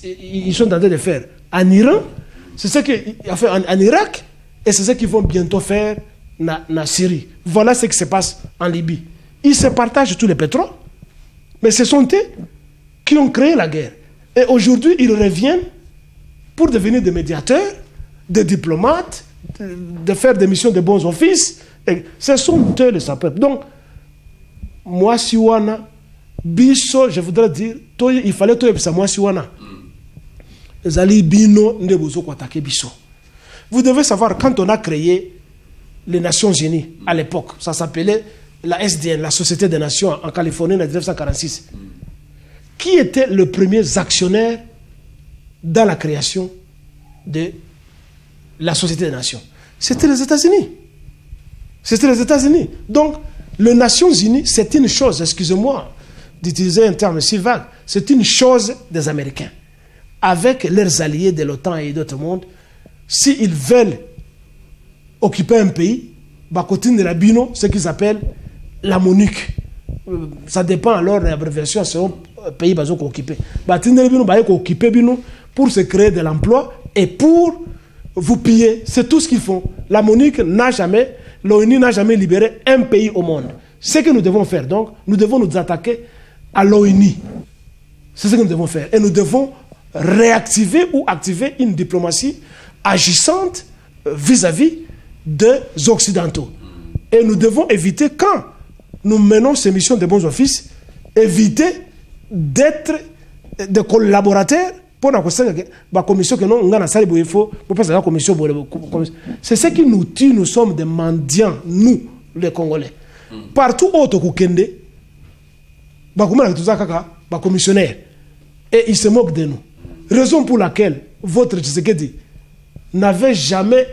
Ils sont en train de faire en Iran. C'est ce qu'ils ont fait en Irak. Et c'est ce qu'ils vont bientôt faire en Syrie. Voilà ce qui se passe en Libye. Ils se partagent tout le pétrole. Mais ce sont eux qui ont créé la guerre. Et aujourd'hui, ils reviennent pour devenir des médiateurs, des diplomates, de faire des missions de bons offices. Et ce sont eux les sapeurs. Donc, moi, Siwana, Bisso, je voudrais dire, il fallait que moi, Siwana. Zali Bino, Ndebozo, Kwatake Bisso. Vous devez savoir, quand on a créé les Nations Unies, à l'époque, ça s'appelait la SDN, la Société des Nations, en Californie, en 1946. Qui étaient les premiers actionnaires dans la création de la Société des Nations? C'était les États-Unis. C'était les États-Unis. Donc, les Nations Unies, c'est une chose, excusez-moi d'utiliser un terme si vague, c'est une chose des Américains. Avec leurs alliés de l'OTAN et d'autres mondes, s'ils veulent occuper un pays, Bakotine de la Bino, ce qu'ils appellent la MONUC. Ça dépend alors de l'abréviation, c'est un pays qui est occupé. Bakotine de la Bino, occupé Bino pour se créer de l'emploi et pour vous piller. C'est tout ce qu'ils font. La MONUC n'a jamais, l'ONU n'a jamais libéré un pays au monde. Ce que nous devons faire, donc, nous devons nous attaquer à l'ONU. C'est ce que nous devons faire. Et nous devons réactiver ou activer une diplomatie agissante vis-à-vis des Occidentaux. Et nous devons éviter, quand nous menons ces missions de bons offices, éviter d'être des collaborateurs pour la commission que nous c'est ce qui nous tue. Nous sommes des mendiants, nous, les Congolais. Partout autre que Kende, commissionnaire. Et ils se moquent de nous. Raison pour laquelle votre Tshisekedi n'avait jamais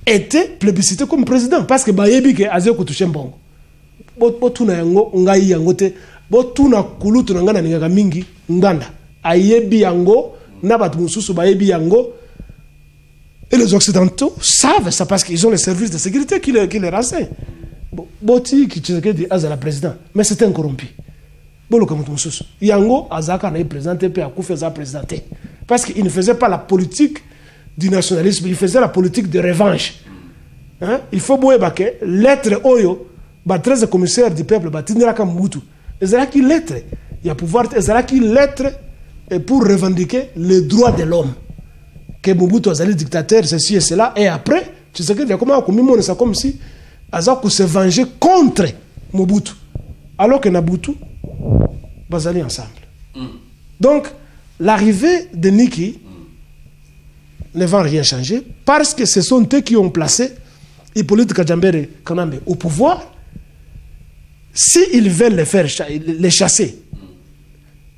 été plébiscité comme président. Parce que Bayebi ke Azio Koutouche Mbongo. Botuna yango ngai yango te. Botuna kulutu na ngana ninga mingi nganda. Ayebi yango na batu mususu bayebi yango. Et les Occidentaux savent ça parce qu'ils ont les services de sécurité qui les renseignent. Boti qui Tshisekedi azala président, mais c'est un corrompu. Bolo comme tout mususu. Yango azaka na présenté pe akufeza présenté. Parce qu'il ne faisait pas la politique du nationalisme, il faisait la politique de revanche. Hein? Il faut voir que l'être Oyo, 13 commissaires du peuple, Batinera Kambutu, et qui l'être, il y a pouvoir, et qui l'être pour revendiquer les droits de l'homme. Que Mobutu a été dictateur, ceci et cela, et après, tu sais qu'il y a comme si Azakou se venger contre Mobutu, alors que Nabutu, Bazali ensemble. Donc, l'arrivée de Niki ne va rien changer parce que ce sont eux qui ont placé Hippolyte Kajambere Kanambe au pouvoir. S'ils veulent les chasser,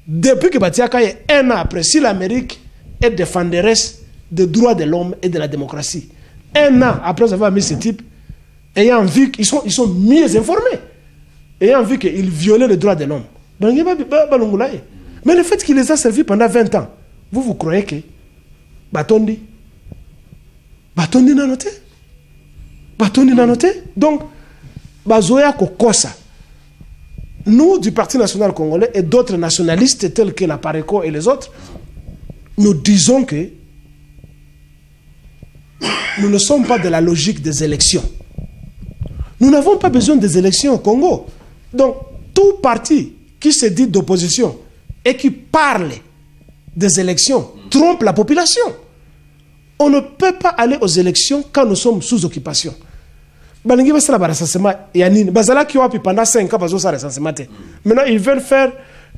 depuis que Batiaka est un an après, si l'Amérique est défenderesse des droits de l'homme et de la démocratie, un an après avoir mis ce type, ayant vu qu'ils sont mieux informés, ayant vu qu'ils violaient les droits de l'homme, mais le fait qu'il les a servis pendant 20 ans, vous croyez que Batondi n'a noté. Donc, Bazoya Kokosa, nous du Parti national congolais et d'autres nationalistes tels que la Pareco et les autres, nous disons que nous ne sommes pas de la logique des élections. Nous n'avons pas besoin des élections au Congo. Donc, tout parti qui se dit d'opposition et qui parle des élections trompe la population. On ne peut pas aller aux élections quand nous sommes sous occupation. Maintenant, ils veulent faire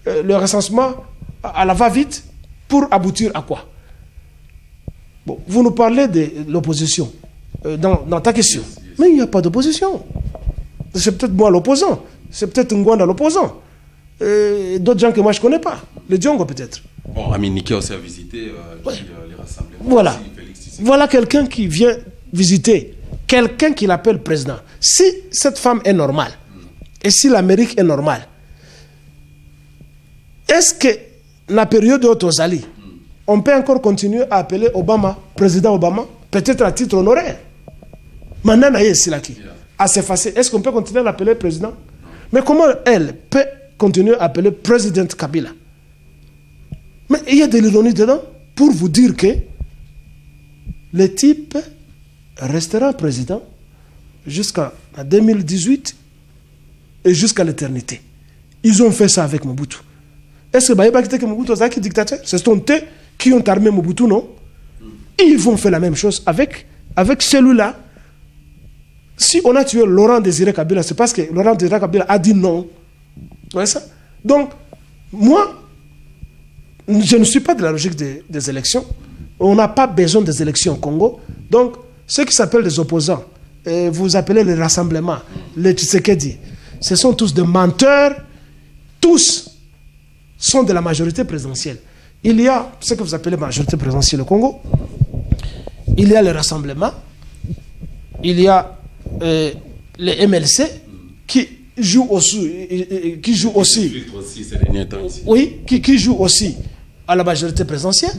le recensement à la va-vite pour aboutir à quoi? Bon, vous nous parlez de l'opposition dans ta question. Mais il n'y a pas d'opposition. C'est peut-être moi l'opposant. C'est peut-être Ngwanda l'opposant. D'autres gens que moi je ne connais pas. Le Diongo peut-être. Bon, Amin Niki aussi a visité les rassemblements. Voilà. Voilà quelqu'un qui vient visiter, quelqu'un qui l'appelle président. Si cette femme est normale, et si l'Amérique est normale, est-ce que la période de Otozali, on peut encore continuer à appeler Obama, président Obama, peut-être à titre honoraire? Maintenant, à s'effacer. Est-ce qu'on peut continuer à l'appeler président? Mais comment elle peut continuer à appeler président Kabila? Mais il y a de l'ironie dedans pour vous dire que le type restera président jusqu'en 2018 et jusqu'à l'éternité. Ils ont fait ça avec Mobutu. Est-ce que Mobutu est dictateur? Ce sont eux qui ont armé Mobutu, non? Ils vont faire la même chose avec celui-là. Si on a tué Laurent Désiré Kabila, c'est parce que Laurent Désiré Kabila a dit non. Vous voyez ça? Donc, moi, je ne suis pas de la logique des élections. On n'a pas besoin des élections au Congo. Donc, ceux qui s'appellent les opposants, vous appelez les rassemblements, les Tshisekedi, ce sont tous des menteurs. Tous sont de la majorité présidentielle. Il y a ce que vous appelez majorité présidentielle au Congo. Il y a les rassemblements. Il y a les MLC qui jouent aussi, qui jouent aussi à la majorité présidentielle.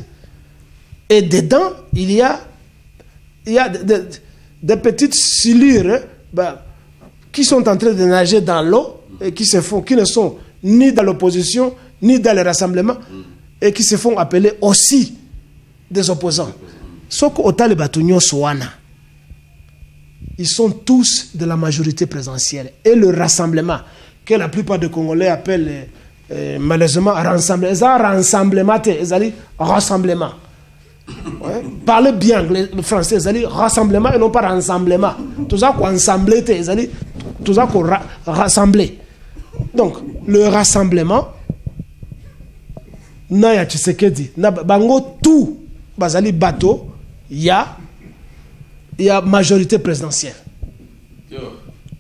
Et dedans, il y a des petites silures qui sont en train de nager dans l'eau et qui ne sont ni dans l'opposition, ni dans les rassemblements, et qui se font appeler aussi des opposants. Sauf qu'au Talibatunyo Soana, ils sont tous de la majorité présidentielle. Et le rassemblement, que la plupart des Congolais appellent malheureusement rassemblement. Ils ont rassemblement, ils ont rassemblement. Ouais. Parlez bien le français, ils ont rassemblement et non pas rassemblement. Tout ça qu'on assemblé, ils ont tout ça qu'on rassemblé. Donc, le rassemblement, Naya Tshisekedi, bango tout, bazali bateau, il y a majorité présidentielle.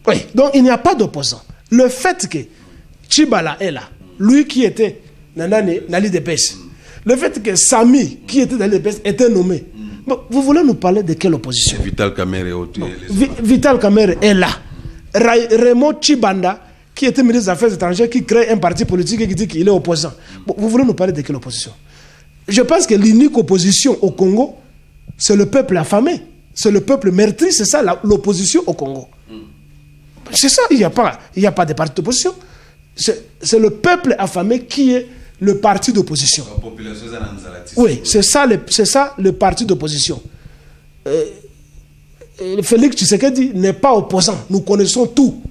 Oui, donc il n'y a pas d'opposant. Le fait que Tchibala est là, lui qui était dans l'IDPS, le fait que Sami, qui était dans l'IDPS, était nommé. Bon, vous voulez nous parler de quelle opposition? Vital Kamerhe Vital Kamerhe est là. Raymond Tchibanda, qui était ministre des Affaires étrangères, qui crée un parti politique et qui dit qu'il est opposant. Bon, vous voulez nous parler de quelle opposition? Je pense que l'unique opposition au Congo, c'est le peuple affamé. C'est le peuple meurtri, c'est ça l'opposition au Congo. C'est ça, il n'y a pas de parti d'opposition. C'est le peuple affamé qui est le parti d'opposition. Oui, c'est ça le parti d'opposition. Félix Tshisekedi n'est pas opposant. Nous connaissons tout.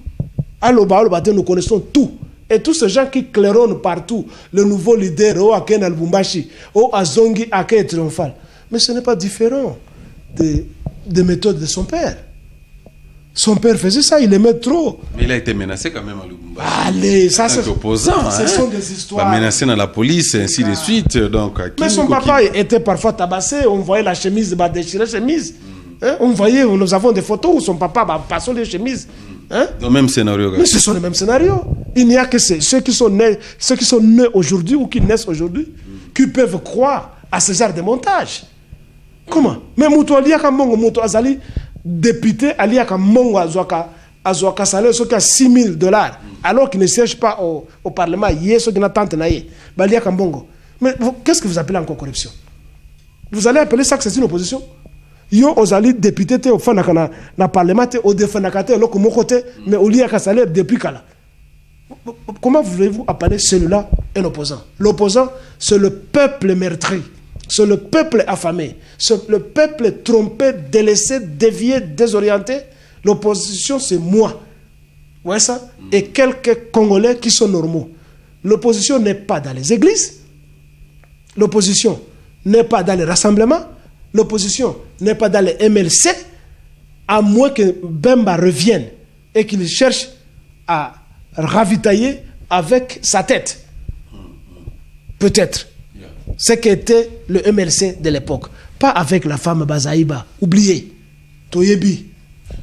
Nous connaissons tout. Et tous ces gens qui claironnent partout, le nouveau leader, Aken Al-Bumbashi, Azongi, Aken Triomphal. Mais ce n'est pas différent des méthodes de son père. Son père faisait ça, il aimait trop. Mais il a été menacé quand même à Lubumbashi. Allez, ça c'est opposant. Ce sont des histoires. Menacé dans la police, et ainsi de suite. Donc, mais son papa était parfois tabassé, on voyait la chemise, déchirer la chemise. Hein? On voyait, nous avons des photos où son papa passait les chemises. Hein? Le même scénario. Mais ce sont les mêmes scénarios. Il n'y a que ceux qui sont nés aujourd'hui ou qui naissent aujourd'hui qui peuvent croire à ce genre de montage. Comment? Mais Moutou Aliaka Mongo, Moutou Azali, député Aliaka Mongo Azwaka salaire, ce qui a $6,000, alors qu'il ne siège pas au Parlement, il y a ce qui n'a tant naïe. Aliaka Mongo. Mais qu'est-ce que vous appelez encore corruption? Vous allez appeler ça que c'est une opposition? Yo ozali député te ofana na parlement te odefanakate loko mokote mais oliaka salaire depuis kala. Comment voulez-vous appeler celui-là un opposant? L'opposant, c'est le peuple meurtri, c'est le peuple affamé, c'est le peuple trompé, délaissé, dévié, désorienté. L'opposition, c'est moi. Vous voyez ça? Et quelques Congolais qui sont normaux. L'opposition n'est pas dans les églises, l'opposition n'est pas dans les rassemblements, l'opposition n'est pas dans les MLC, à moins que Bemba revienne et qu'il cherche à ravitailler avec sa tête. Peut-être. Ce qu'était le MLC de l'époque. Pas avec la femme Bazaïba. Oubliez. Toyebi.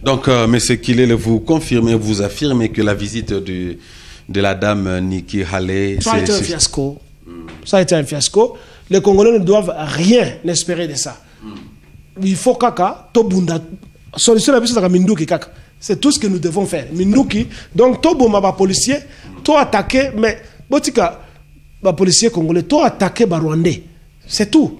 Donc, M. Kilele, vous confirmez, vous affirmez que la visite de la dame Nikki Haley... Ça a été un fiasco. Ça a été un fiasco. Les Congolais ne doivent rien espérer de ça. Il faut kaka, tobunda. Solution la mission de Minduki kaka. C'est tout ce que nous devons faire. Minduki. Donc, tobo ma policier, to attaquer, mais botika, ba policier congolais, to attaquer ba rwandais. C'est tout.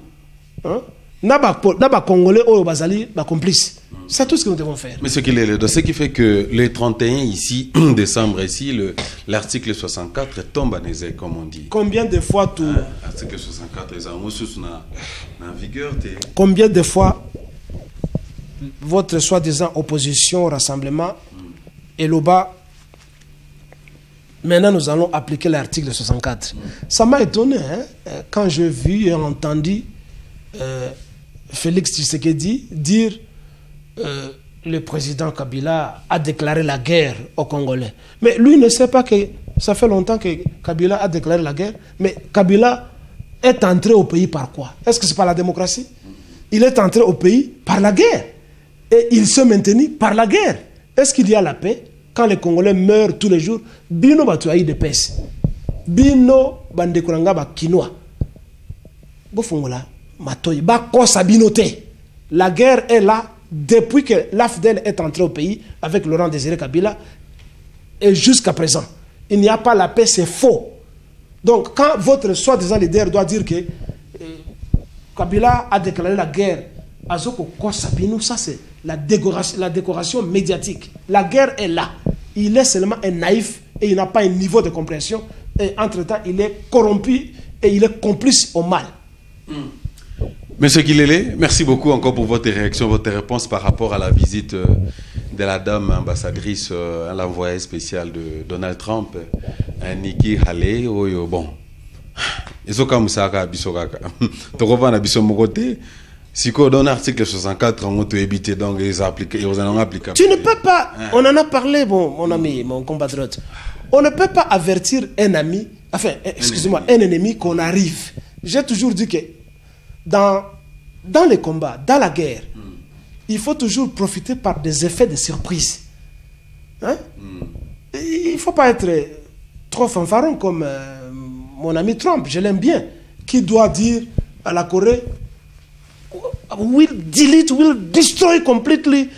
Hein? Naba congolais ou bazali ba complice. C'est tout ce que nous devons faire. Mais ce qui fait que le 31 ici, décembre ici, l'article 64 tombe à Nézé, comme on dit. Combien de fois tout... L'article 64, les armes sont en vigueur. Combien de fois votre soi-disant opposition, rassemblement, et l'OBA, maintenant nous allons appliquer l'article 64. Ça m'a étonné, hein, quand j'ai vu et entendu Félix Tshisekedi dire le président Kabila a déclaré la guerre aux Congolais. Mais lui ne sait pas que ça fait longtemps que Kabila a déclaré la guerre. Mais Kabila est entré au pays par quoi? Est-ce que c'est par la démocratie? Il est entré au pays par la guerre. Et il se maintenu par la guerre. Est-ce qu'il y a la paix quand les Congolais meurent tous les jours? Bino batuaï de paix. Bino bandekuranga ba kinoa. Bofungola matoy ba kosa binote. La guerre est là depuis que l'AFDEL est entré au pays avec Laurent Désiré Kabila et jusqu'à présent. Il n'y a pas la paix, c'est faux. Donc quand votre soi-disant leader doit dire que Kabila a déclaré la guerre à Zoko Kosabino, ça c'est la décoration médiatique. La guerre est là. Il est seulement un naïf et il n'a pas un niveau de compréhension. Et entre-temps, il est corrompu et il est complice au mal. Monsieur Kilele, merci beaucoup encore pour votre réaction, votre réponse par rapport à la visite de la dame ambassadrice à l'envoyé spécial de Donald Trump, Nikki Haley. Bon, ils sont comme ça, tu reviens à Bissomogoté. Si on donne l'article 64, on peut éviter, donc ils appliquent, ils en ont appliqué. Tu ne peux pas, on en a parlé, bon, mon ami, mon compatriote, on ne peut pas avertir un ami, enfin, excusez-moi, un ennemi qu'on arrive. J'ai toujours dit que dans les combats, dans la guerre, il faut toujours profiter par des effets de surprise. Hein? Il ne faut pas être trop fanfaron comme mon ami Trump, je l'aime bien, qui doit dire à la Corée, will delete, will destroy completely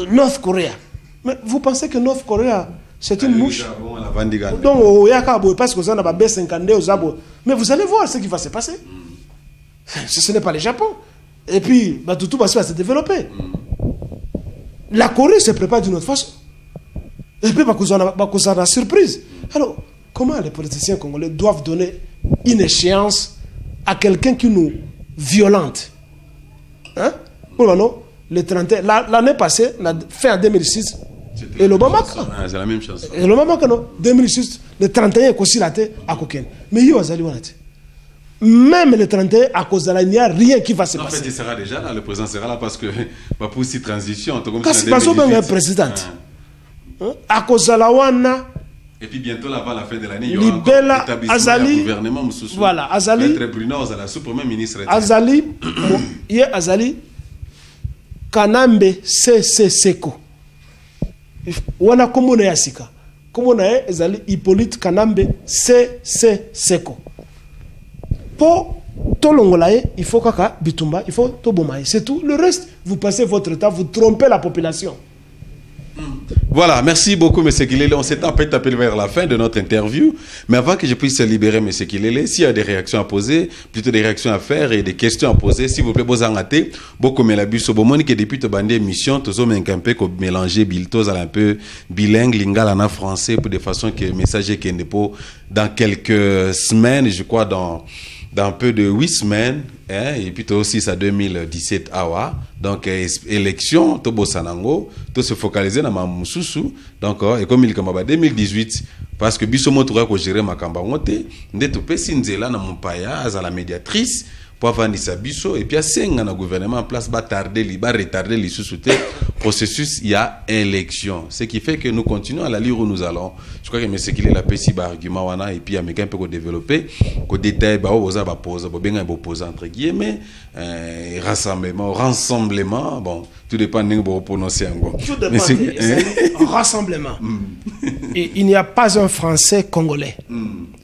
North Korea. Mais vous pensez que North Korea, c'est une mouche? Donc, parce que ça n'a pas B52, mais vous allez voir ce qui va se passer. Ce n'est pas le Japon. Et puis, tout va se développer. La Corée se prépare d'une autre façon. Et puis, ça a la surprise. Alors, comment les politiciens congolais doivent donner une échéance à quelqu'un qui nous violente? Hein? Non, le 31, l'année passée, fin en 2006, et l'Obama. C'est la même chose. Et l'Obama, non, 2006, le 31 est aussi raté à Koken. Mais il y a même le 31, à cause de là, il n'y a rien qui va se passer. En fait, il sera déjà là, le président sera là parce que pour cette transition, quand c'est pas un président, à cause de la Wana. Et puis bientôt là-bas, à la fin de l'année, il y aura un établissement du gouvernement. Voilà, Azali. Maître Bruno, la sous-premier ministre. Azali, il y a Azali, Kanambe C.C. Seko. Wana komona yasika. Komona Azali, Hippolyte Kanambe C.C. Seko. Pour Tolongolaye, il faut kaka bitumba, il faut tobomaye. C'est tout. Le reste, vous passez votre temps, vous trompez la population. Voilà, merci beaucoup, M. Kilele. On s'est tapé vers la fin de notre interview. Mais avant que je puisse libérer M. Kilele, s'il y a des réactions à poser, plutôt des réactions à faire et des questions à poser, s'il vous plaît, vous en hâtez. Beaucoup de l'abus, bon, que depuis toute bande émission, tous hommes un peu mélanger biltos un peu bilingue, lingala en français, pour de façon que le message est dans quelques semaines, je crois, dans un peu de 8 semaines, hein, et puis aussi ça 2017 awa, donc élection, tobo sanango, to se focaliser dans ma mususu, donc et comme il kamba 2018, parce que biso mo toka ko gérer makamba ngote, ndeto pesi nzela na mpaya à la médiatrice pour avoir sa biso et puis à 5 ans le gouvernement en place va tarder retarder les sous-soutés processus il y a élection, ce qui fait que nous continuons à la lire où nous allons. Je crois que monsieur qu'il est la petit argument wana et puis à un peu développer ko détail ba oza ba pose ba benga ba pose entre guillemets rassemblement bon tout dépend de vous prononcer en tout dépend rassemblement. Et il n'y a pas un français congolais.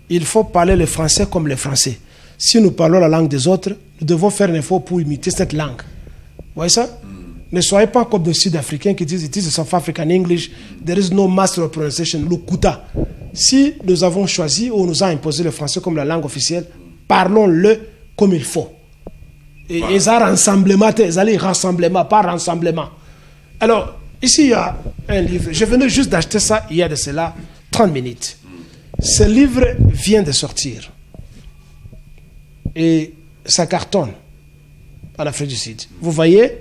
Il faut parler le français comme les français. Si nous parlons la langue des autres, nous devons faire un effort pour imiter cette langue. Vous voyez ça? Ne soyez pas comme des Sud-Africains qui disent it is South African English, there is no master of pronunciation, Lukuta. Si nous avons choisi ou nous a imposé le français comme la langue officielle, parlons-le comme il faut. Et ils ont rassemblement, ils allaient rassemblement, pas rassemblement. Alors, ici il y a un livre, je venais juste d'acheter ça il y a de cela 30 minutes. Ce livre vient de sortir. Et ça cartonne en Afrique du Sud. Vous voyez,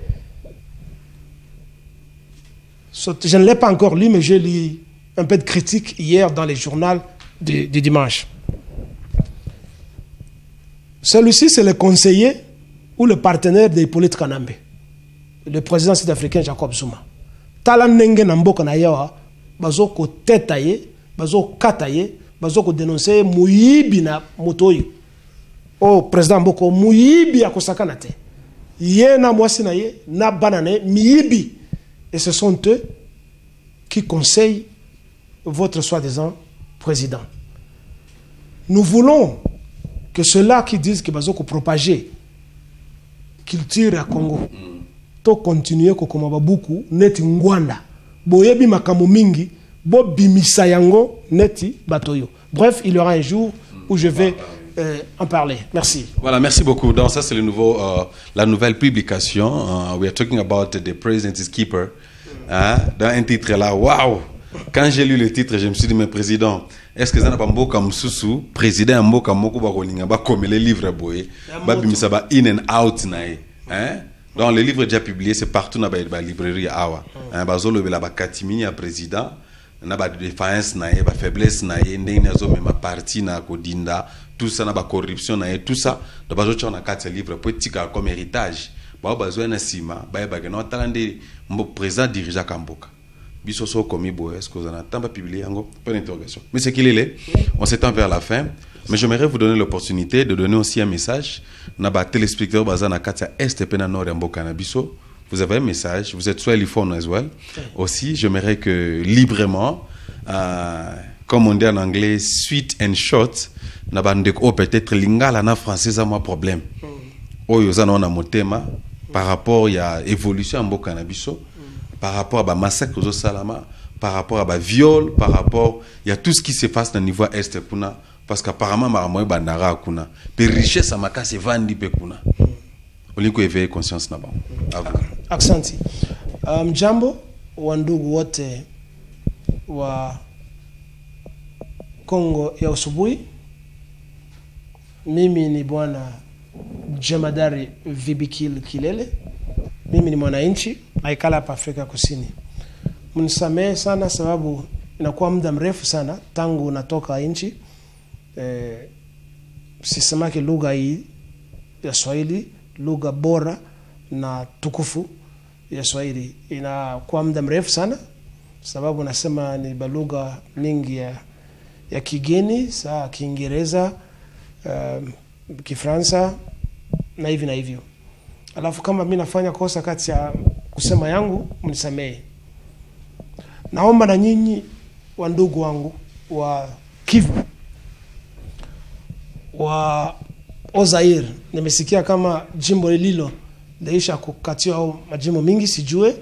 je ne l'ai pas encore lu, mais j'ai lu un peu de critique hier dans les journaux du dimanche. Celui-ci, c'est le conseiller ou le partenaire d'Hippolyte Kanambe, le président sud-africain Jacob Zuma. Tala nenge na mboka na yawa, bazo ko tetaye, bazo kataye, bazo ko dénoncer muyibi na motoyo. Oh, président Mboko, muyibi ya kosakana te. Ye na mwasi na ye, na banane, miyibi. Et ce sont eux qui conseillent votre soi-disant président. Nous voulons que ceux-là qui disent que bazoko propager culture à Congo, to continuer ko komaba buku neti ngwanda. Boyebi makamu mingi, bo bimisa yango neti batoyo. Bref, il y aura un jour où je vais en parler. Merci. Voilà, merci beaucoup. Donc ça c'est le nouveau, la nouvelle publication. We are talking about the president's keeper. Dans un titre là, waouh, quand j'ai lu le titre, je me suis dit, mais président, est-ce que ça n'a pas mboka msusu, président mboka moko ba kolinga ba comme les livres boy, ba bimisa ba in and out nae, hein? Donc les livres déjà publiés, c'est partout dans la librairie awa. Hein, ba zolo la ba katimini à président, na ba défense nae, ba faiblesse nae, ndenge zo même parti na kodinda, tout ça na ba corruption nae, tout ça, da ba zo chona 4 livres politique comme héritage. Ba besoin na sima, ba ba no talande mbo président dirigeant Kamboka. Bisoso comme est-ce que vous en avez pas publié encore? Pas d'interrogation. Mais c'est qu'il est, on s'étend vers la fin. Mais j'aimerais vous donner l'opportunité de donner aussi un message. Naba téléspectateur bazana katia est pena nord mboka na biso. Vous avez un message, vous êtes sur l'iPhone as well. Aussi, j'aimerais que librement, comme on dit en anglais, sweet and short, naba ndeko peut-être lingala na français a moi problème. Oyo zana na motema par rapport à évolution mboka na biso. Par rapport à massacre aux Salama, par rapport à viol, par rapport il y a tout ce qui se passe dans le niveau est kuna parce qu'apparemment maramoy bandara kuna pe richesse amaka se vandi pe kuna oliko éveiller conscience na ba Aksanti. Mjambo wa ndugu wote wa Kongo ya Usubuhi. Mimi ni bwana Jemadari Vibikil Kilele. Mimi ni mwananchi naikala hapa Afrika Kusini. Mnisamehe sana sababu inakuwa muda mrefu sana tangu natoka nchi. Sisemake lugha hii ya Swahili, lugha bora na tukufu ya Swahili. Inakuwa muda mrefu sana sababu nasema ni balugha mingi ya kigeni, saa Kiingereza, Kifaransa na hivi na hivyo. Alafu kama mimi nafanya kosa kati ya kusema yangu, mnisamehe. Naomba na nyinyi wa ndugu wangu wa Kivu, wa Ozair, nimesikia kama jimbo lilo daisha kukatiwa au majimbo mingi sijue,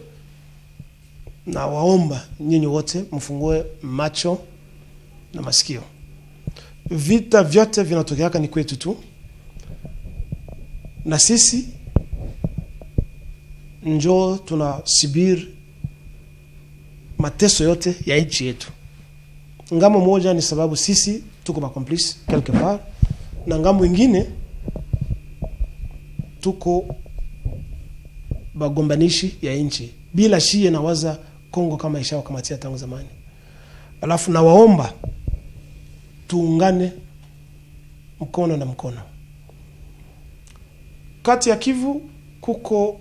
na waomba nyinyi wote mfungue macho na masikio. Vita vyote vinatokea ni kwetu tu, na sisi njoo tunasibiri mateso yote ya nchi yetu. Ngamo moja ni sababu sisi tuko ba complice quelque part, na ngamo ingine tuko bagombanishi ya nchi. Bila shie na waza Kongo kama ishawa kamatia tangu zamani. Alafu na waomba tuungane mkono na mkono. Kati ya Kivu kuko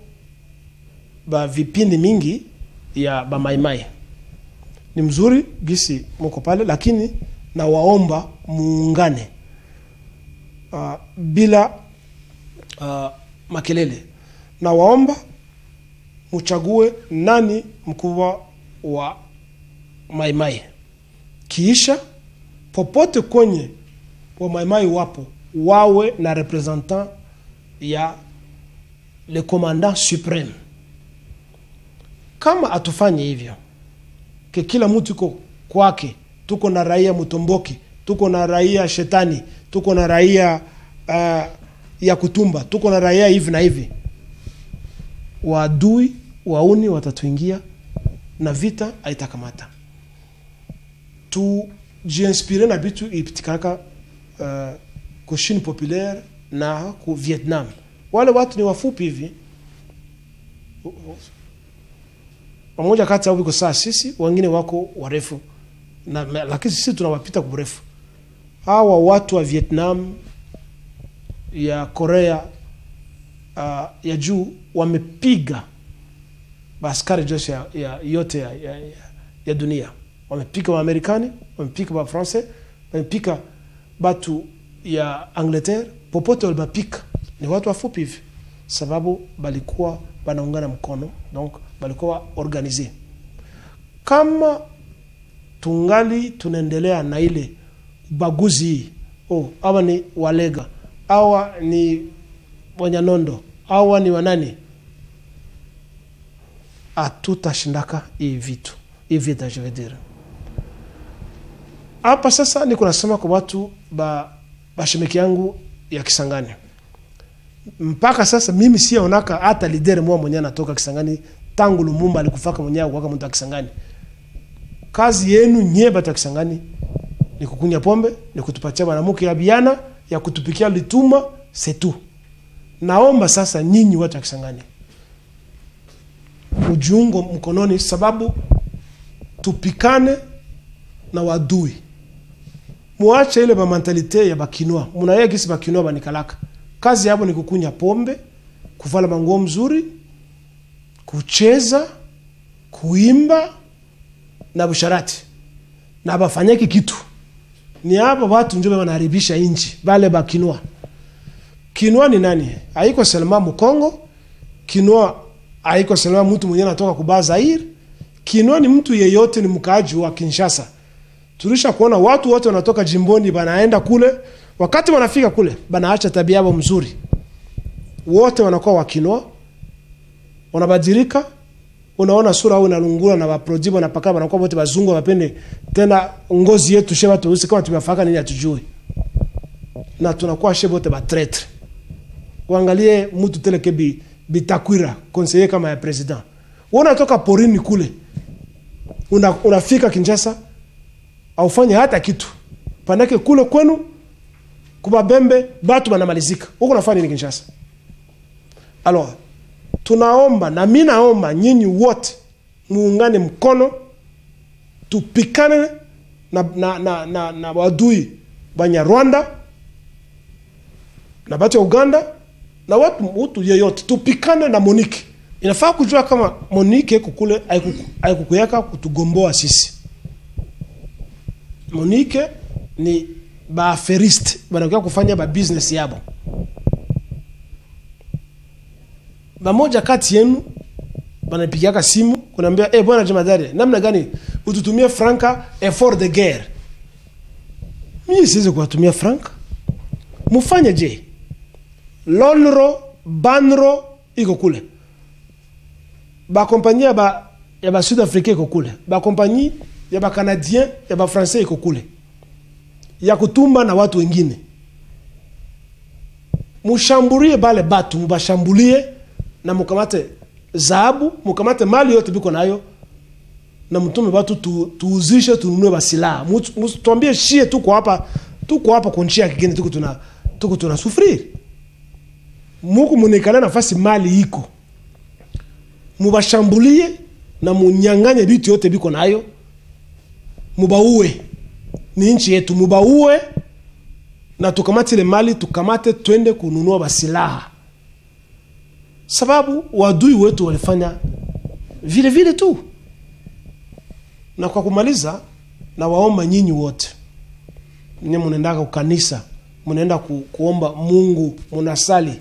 ba vipindi mingi ya ba maimai. Ni mzuri gisi mko pale, lakini na waomba muungane bila makelele. Na waomba mchague nani mkubwa wa maimai. Kiisha popote kwenye wa maimai wapo wawe na representant ya le commandant supreme. Kama atufanye hivyo, ke kila mtu yuko kwake, tuko na raia Mutomboki, tuko na raia Shetani, tuko na raia ya Kutumba, tuko na raia hivi na hivi, waadui wauni watatuingia na vita haitakamata. Tujiinspire na bitu ipitikaka ku Chine populaire na ku Vietnam. Wale watu ni wafupi hivi. Pamoja kati yao biko saa sisi, wengine wako warefu. Lakini sisi tunawapita kurefu. Hawa watu wa Vietnam, ya Korea ya juu wamepiga askari jeshi ya yote ya dunia. Wamepiga wa Amerikani, wamepiga wa Francais, wamepiga batu ya Angleterre, popote walipika. Ni watu wafupi hivi sababu balikuwa banaungana mkono, donc balikuwa organize. Kama tungali tunaendelea na ile baguzi, hawa ni Walega, hawa ni Wanyanondo, hawa ni wanani, atutashindaka hii vitu, hii vita je veux dire. Hapa sasa niko nasema kwa watu bashimeki yangu ya Kisangani. Mpaka sasa mimi siyaonaka hata leader mmoja mwenye anatoka Kisangani tangu Lumumba alikufaka mwenyewe kwa mtu wa Kisangani. Kazi yenu nye batu ya Kisangani ni kukunya pombe, ni kutupatia banamuke ya biana, ya kutupikia lituma, c'est tout. Naomba sasa nyinyi watu ya Kisangani ujiungo mkononi, sababu tupikane na wadui. Muache ile ba mentalite ya bakinwa. Munaye kisi bakinwa banikalaka. Kazi yabo ni kukunya pombe, kuvala manguo mzuri, kucheza, kuimba na busharati. Na bafanyeki kitu. Ni hapa watu njobe wanaharibisha inchi, bale bakinwa. Kinwa ni nani? Haiko selema Mkongo. Kinwa haiko selema mtu mwenye anatoka kuba Zaire. Kinwa ni mtu yeyote, ni mkaaji wa Kinshasa. Tulisha kuona watu wote wanatoka jimboni banaenda kule, wakati wanafika kule banaacha tabia yao mzuri. Wote wanakuwa wakinwa, wanabadilika, unaona sura au inalungula na waprojibo na paka wanakuwa wote bazungu wapende tena ngozi yetu sheba tu kama tumefaka nini atujue. Na tunakuwa sheba wote ba traître. Uangalie mtu teleke Bitakwira, conseiller kama ya president. Unatoka porini kule. Unafika Kinshasa, aufanye hata kitu. Panake kule kwenu kubabembe batu banamalizika. Huko nafanya nini Kinshasa? Alors, tunaomba na mimi naomba nyinyi wote muungane mkono, tupikane na wadui banya Rwanda na batu ya Uganda na watu yeyote, tupikane na Monique. Inafaa kujua kama Monique kukule haikukuyaka kutugomboa sisi. Monique ni ba affairiste, banakuwa kufanya ba business yabo. Bamoja kati yenu banapigiaka simu kunambia bwana jemadari, namna gani ututumie franka effort de guerre. Mimi siwezi kuwatumia franka. Mufanye je? Lonro, Banro iko kule. Ba compagnie ya ba Sud Africain iko kule. Ba compagnie ya ba Canadien, ya ba Français iko kule. Ya kutumba na watu wengine. Mushambulie bale batu, mubashambulie na mukamate zahabu, mukamate mali yote biko nayo na mtume batu tuuzishe, tununue basilaha. Tuambie shie tuko hapa kwa nchi ya kigeni tuko tunasufiri. Muku munikale nafasi mali iko. Mubashambulie na munyanganye vitu yote biko nayo. Mubaue. Ni nchi yetu, mubaue na tukamate ile mali, tukamate twende kununua basilaha. Sababu wadui wetu walifanya vile vile tu. Na kwa kumaliza, na waomba nyinyi wote, nye munaenda kwa kanisa, munaenda kuomba Mungu, munasali,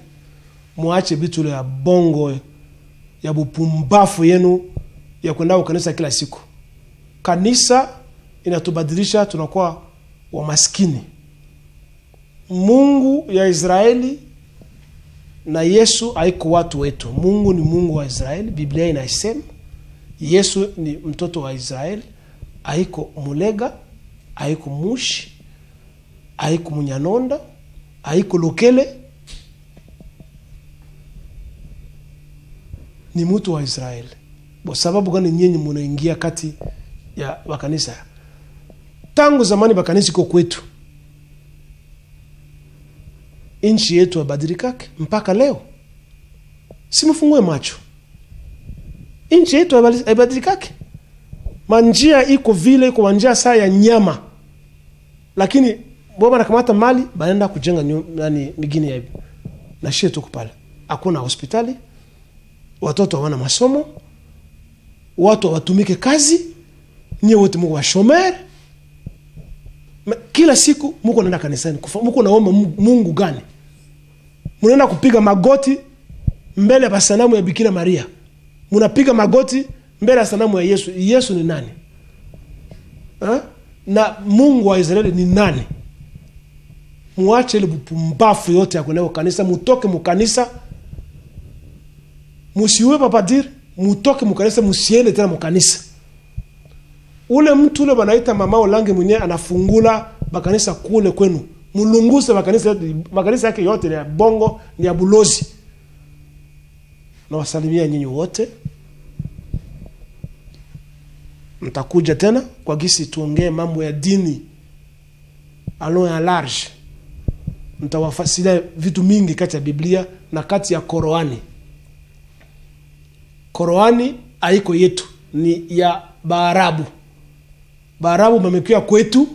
muache bitu ya bongo ya bupumbafu yenu ya kwenda kwa kanisa kila siku. Kanisa inatubadilisha, tunakuwa wa maskini. Mungu ya Israeli na Yesu haiko watu wetu. Mungu ni Mungu wa Israeli. Biblia inasema Yesu ni mtoto wa Israeli. Haiko Mulega, haiko Mushi, haiko Munyanonda, haiko Lokele. Ni mtu wa Israeli. Kwa sababu gani nyinyi munaingia kati ya wakanisa? Tangu zamani wakanisa iko kwetu. Inchi yetu yabadilikake mpaka leo. Simufungue macho. Inchi yetu yabadilikake. Manjia iko vile, iko manjia saa ya nyama. Lakini boba nakamata mali baenda kujenga migini ya hivi. Na shie tuko pale. Hakuna hospitali. Watoto hawana masomo. Watu hawatumike kazi. Nye wote mko wa shomer. Kila siku mko naenda kanisani. Mko naomba Mungu gani? Mnaenda kupiga magoti mbele ya sanamu ya Bikira Maria. Mnapiga magoti mbele ya sanamu ya Yesu. Yesu ni nani? Na Mungu wa Israeli ni nani? Muache ile bupumbafu yote ya kwenda kanisa, mutoke mukanisa. Musiwe papadiri, mutoke mukanisa, musiende tena mukanisa. Ule mtu ule banaita mama Olange mwenye anafungula makanisa kule kwenu. Mulunguse makanisa yake yote ni ya bongo, ni ya bulozi. Na wasalimia nyinyi wote. nitakuja tena kwa gisi tuongee mambo ya dini along ya large. Nitawafasilia vitu mingi kati ya Biblia na kati ya Qur'ani. Qur'ani haiko yetu, ni ya Baarabu. Baarabu wamekuja kwetu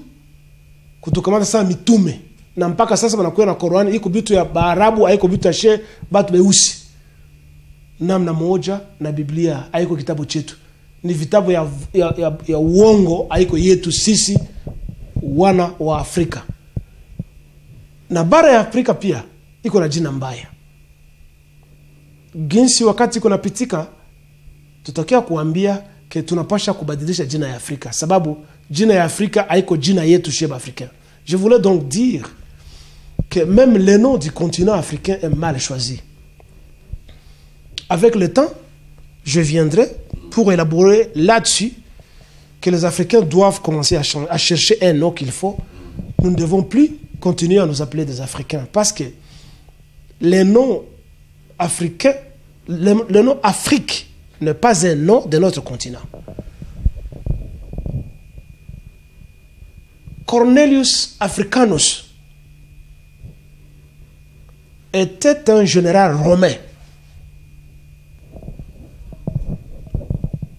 kutukamata sana mitume, na mpaka sasa wanakuwa na Qur'ani iko vitu ya Baarabu, haiko vitu ya she batu beusi. Namna moja na Biblia haiko kitabu chetu, ni vitabu ya uongo, haiko yetu sisi wana wa Afrika. Na bara ya Afrika pia iko na jina mbaya. Ginsi wakati iko napitika, tutakia kuambia ke tunapasha kubadilisha jina ya Afrika, sababu jina ya Afrika haiko jina yetu chez africain. Je voulais donc dire que même le nom du continent africain est mal choisi. Avec le temps, je viendrai pour élaborer là-dessus que les Africains doivent commencer à chercher un nom qu'il faut. Nous ne devons plus continuer à nous appeler des Africains, parce que le nom africain, le nom Afrique n'est pas un nom de notre continent. Cornelius Africanus était un général romain.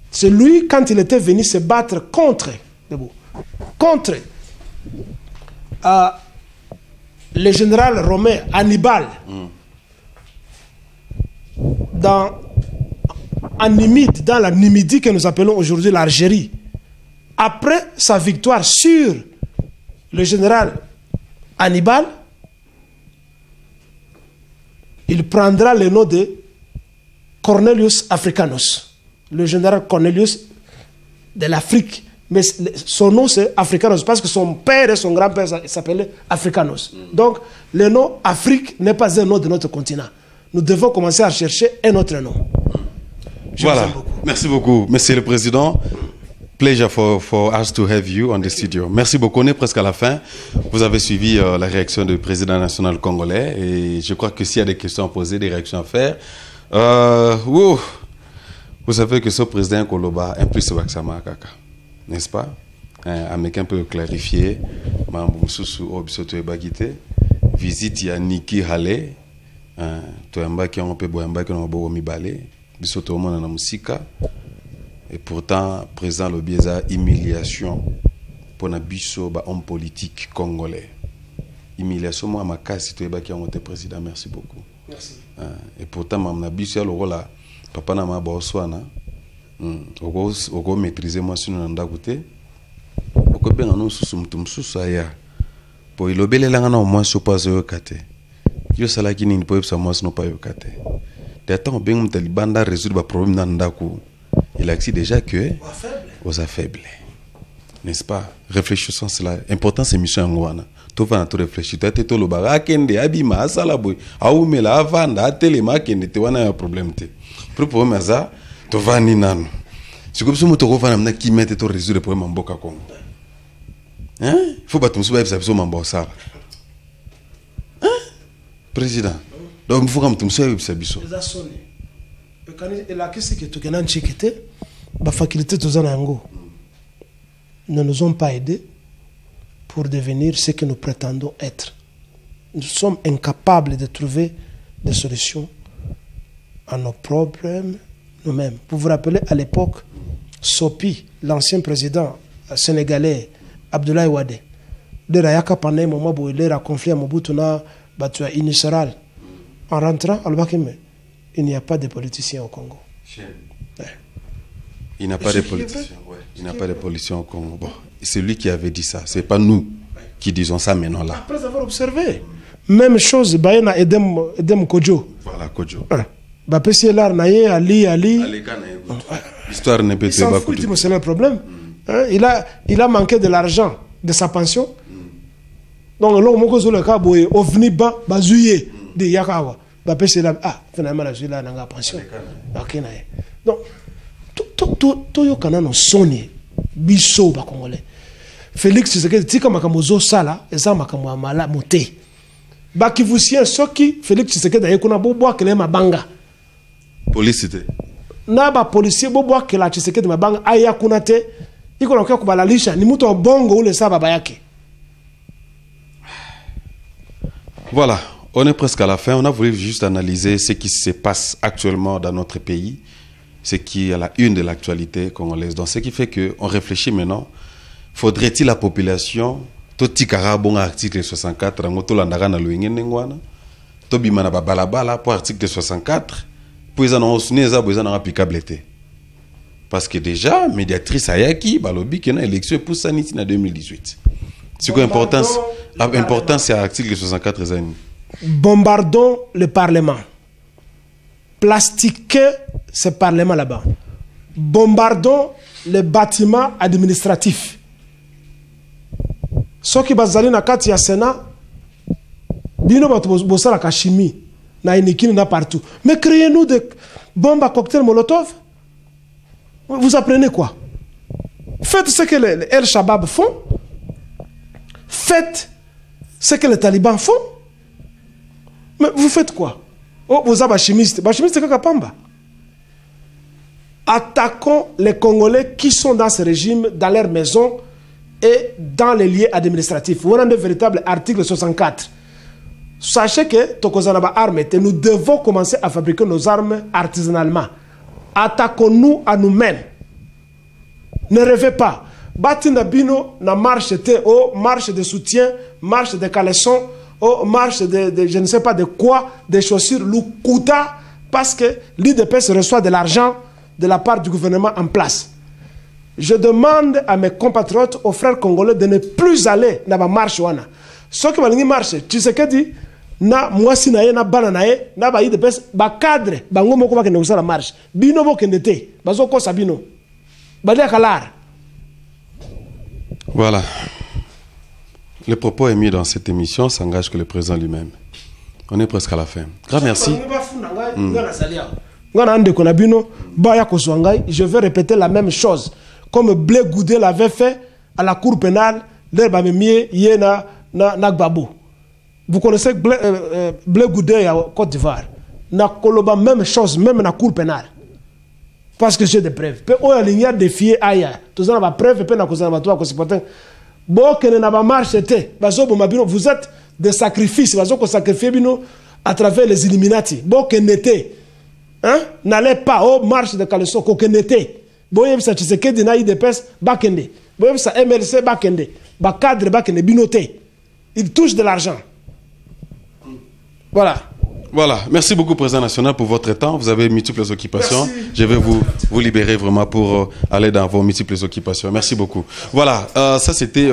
C'est lui, quand il était venu se battre contre le général romain Hannibal, dans la Numidie que nous appelons aujourd'hui l'Algérie. Après sa victoire sur le général Hannibal, il prendra le nom de Cornelius Africanus, le général Cornelius de l'Afrique. Mais son nom c'est Africanus parce que son père et son grand-père s'appelaient Africanus. Donc le nom Afrique n'est pas un nom de notre continent. Nous devons commencer à chercher un autre nom. Voilà. Merci beaucoup, Monsieur le Président. Pleasure for us to have you on the studio. Merci beaucoup. On est presque à la fin. Vous avez suivi la réaction du président national congolais et je crois que s'il y a des questions à poser, des réactions à faire, vous savez que ce président Koloba implique Waksama Kaka, n'est-ce pas? Américain peut clarifier. Visite ya Niki Hale, Toyamba qui ont peu boyamba qui ont beau mibale, bisoto mona na musika. Et pourtant, président le bieza humiliation pour na biso ba homme politique congolais. Humiliation moi makasi Toyamba qui ont été président. Merci beaucoup. Merci. Et pourtant mamna biso le rôle là papa na ma boswana. Ogo maîtriser moi sunu na ndakote. Oko benga no susumtum susaya. Po ilobele langa na moi so pas yo kate. Yo sala kini ni po sa moi no pa yo kate. De temps benga mtalibanda résoudre ba problème na ndako. Il a dit déjà que aux faibles. N'est-ce pas? Réfléchissons cela. Important c'est mission ngwana. To va na to réfléchir. Tu to lo bara kende abima asala boy. Aumela avanda telema kende te wana ya problème te. Pour ça, tu vas ni nan. C'est comme si tu vas na qui mette to résoudre problème en boka Congo. Hein? Il faut pas tout souba ça besoin en bossa. Hein? Président. Donc il faut comme tout souba ça biso. Et la question que tu as checké, la faculté de Zanango ne nous ont pas aidés pour devenir ce que nous prétendons être. Nous sommes incapables de trouver des solutions à nos problèmes nous-mêmes. Vous vous rappelez, à l'époque, Sopi, l'ancien président sénégalais, Abdoulaye Wade, il a eu un moment où il a confié à Mobutu na Batua Inisral. En rentrant, il n'y a pas de politiciens au Congo. Ouais. Il n'y a pas de politiciens. Ouais. Il n'y a pas de politiciens au Congo. Bon, c'est lui qui avait dit ça. Ce n'est pas nous qui disons ça maintenant là. Après avoir observé, même chose, Bayena Edem Kodjo. Voilà, Kodjo. L'histoire n'est pas c'est le problème. Il a manqué de l'argent de sa pension. Donc, le cas où ovni ba bazouye de Yakawa. Finalement, la n'a pas pension. Donc, tout yo kanano soni biso ba congolais. Félix Tshisekedi tika makamozo sala eza makamwa mala moté. Ba kivusien soki Félix Tshisekedi ayekuna bobo akele mabanga. Policité. Na ba policier bobo akela Tshisekedi mabanga aya kuna te iko na kwa kubalalisha ni mtu bongo ule saa baba yake. Voilà, on est presque à la fin. On a voulu juste analyser ce qui se passe actuellement dans notre pays, ce qui est à la une de l'actualité congolaise. Donc, ce qui fait qu'on réfléchit maintenant, faudrait-il la population, tout tikara bon article 64, rangoto landara na luinge nengwana, to bimana balabala pour article 64, pour ils en ont souné ça, ils en ont applicable été. Parce que déjà, médiatrice Ayaki, balobi qui a une élection pour sanité en 2018. C'est quoi l'importance? L'importance, c'est l'article 64 des années. Bombardons le Parlement. Plastiquez ce Parlement là-bas. Bombardons les bâtiments administratifs. Ceux qui bazali na kati ya Sénat, bino bato bosala ka chimie, na inikini na partout. Mais créez-nous des bombes à cocktail Molotov. Vous apprenez quoi? Faites ce que les El Shabab font. Faites ce que les talibans font. Mais vous faites quoi? Oh, vous avez chimiste. Chimiste, c'est Pamba. Attaquons les Congolais qui sont dans ce régime, dans leur maison et dans les lieux administratifs. Vous avez un véritable article 64. Sachez que Tokozanaba armes, nous devons commencer à fabriquer nos armes artisanalement. Attaquons-nous à nous-mêmes. Ne rêvez pas. Batina bino na marche marche de soutien, marche de caleçon, marche de je ne sais pas de quoi, des chaussures, l'Ukuta, parce que l'IDPS reçoit de l'argent de la part du gouvernement en place. Je demande à mes compatriotes, aux frères congolais, de ne plus aller dans la marche. Ceux qui vont marche, tu sais que dit, na mwasi na ye na bana na ye na ba IDPS ba cadre bango moko ba kende la marche bino bo kende te bazo ko sabino bali akalar. Voilà. Le propos émis dans cette émission s'engage que le président lui-même. On est presque à la fin. Grand merci. Je vais répéter la même chose. Comme Blé Goudé l'avait fait à la cour pénale, vous connaissez Blé Goudé à Côte d'Ivoire. Na koloba même chose, même na cour pénale. Parce que j'ai des preuves. On a ligne défier aya. Tous on a preuve pe na kozana bato ko supporter. Bo kene na ba marche te. Bazo bo mabino vous êtes des sacrifices, bazo ko sacrifier bino à travers les Illuminati. Bo kene te. Hein? N'allez pas au marche de caleçon ko kene te. Bo yem sa Tshisekedi na IDPS ba kende. Bo yem sa MLC ba kende. Ba cadre ba kende bino te. Ils touchent de l'argent. Voilà. Voilà, merci beaucoup Président National pour votre temps. Vous avez multiples occupations. Merci. Je vais vous libérer vraiment pour aller dans vos multiples occupations. Merci beaucoup. Voilà, ça c'était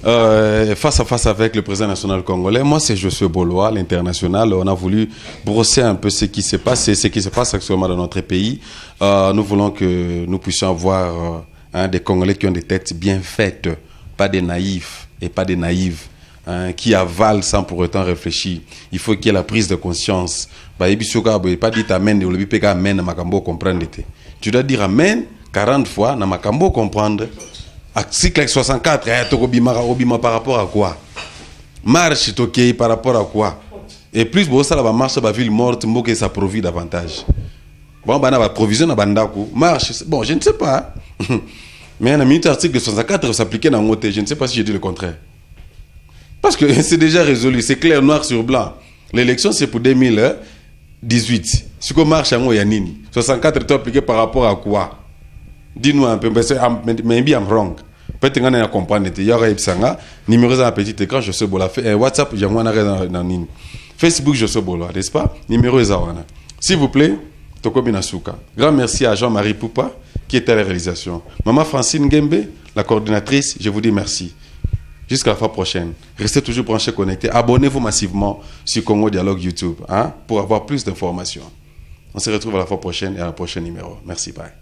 face à face avec le Président National congolais. Moi c'est Josué Bolois, l'international. On a voulu brosser un peu ce qui se passe et ce qui se passe actuellement dans notre pays. Nous voulons que nous puissions avoir des Congolais qui ont des têtes bien faites, pas des naïfs et pas des naïves. Qui avalent sans pour autant réfléchir. Il faut qu'il y ait la prise de conscience. Pas dire amen, tu dois dire amen 40 fois, na makambo comprendre. Article 64, par rapport à quoi? Marche ok par rapport à quoi? Et plus ça la marche la ville morte, que ça provide davantage. Bon, bah na provision na bandaku. Marche, bon, je ne sais pas. Mais un article 64 s'appliquait dans moté, je ne sais pas si j'ai dit le contraire. Parce que c'est déjà résolu, c'est clair, noir sur blanc. L'élection, c'est pour 2018. Ce qu'on marche en Yanini, 64 est appliqué par rapport à quoi? Dis-nous un peu, maybe I'm wrong. Peut-être qu'on a compris. Il y aura Ipsanga, numéro dans un petit écran, je sais pas. WhatsApp, j'ai moins dans Nini. Facebook, je sais pas, n'est-ce pas? Numéro Zawana. S'il vous plaît, Toko Binasuka. Grand merci à Jean-Marie Poupa, qui était à la réalisation. Maman Francine Gembe, la coordinatrice, je vous dis merci. Jusqu'à la fois prochaine. Restez toujours branchés, connectés. Abonnez-vous massivement sur Congo Dialogue YouTube pour avoir plus d'informations. On se retrouve à la fois prochaine et à la prochaine numéro. Merci, bye.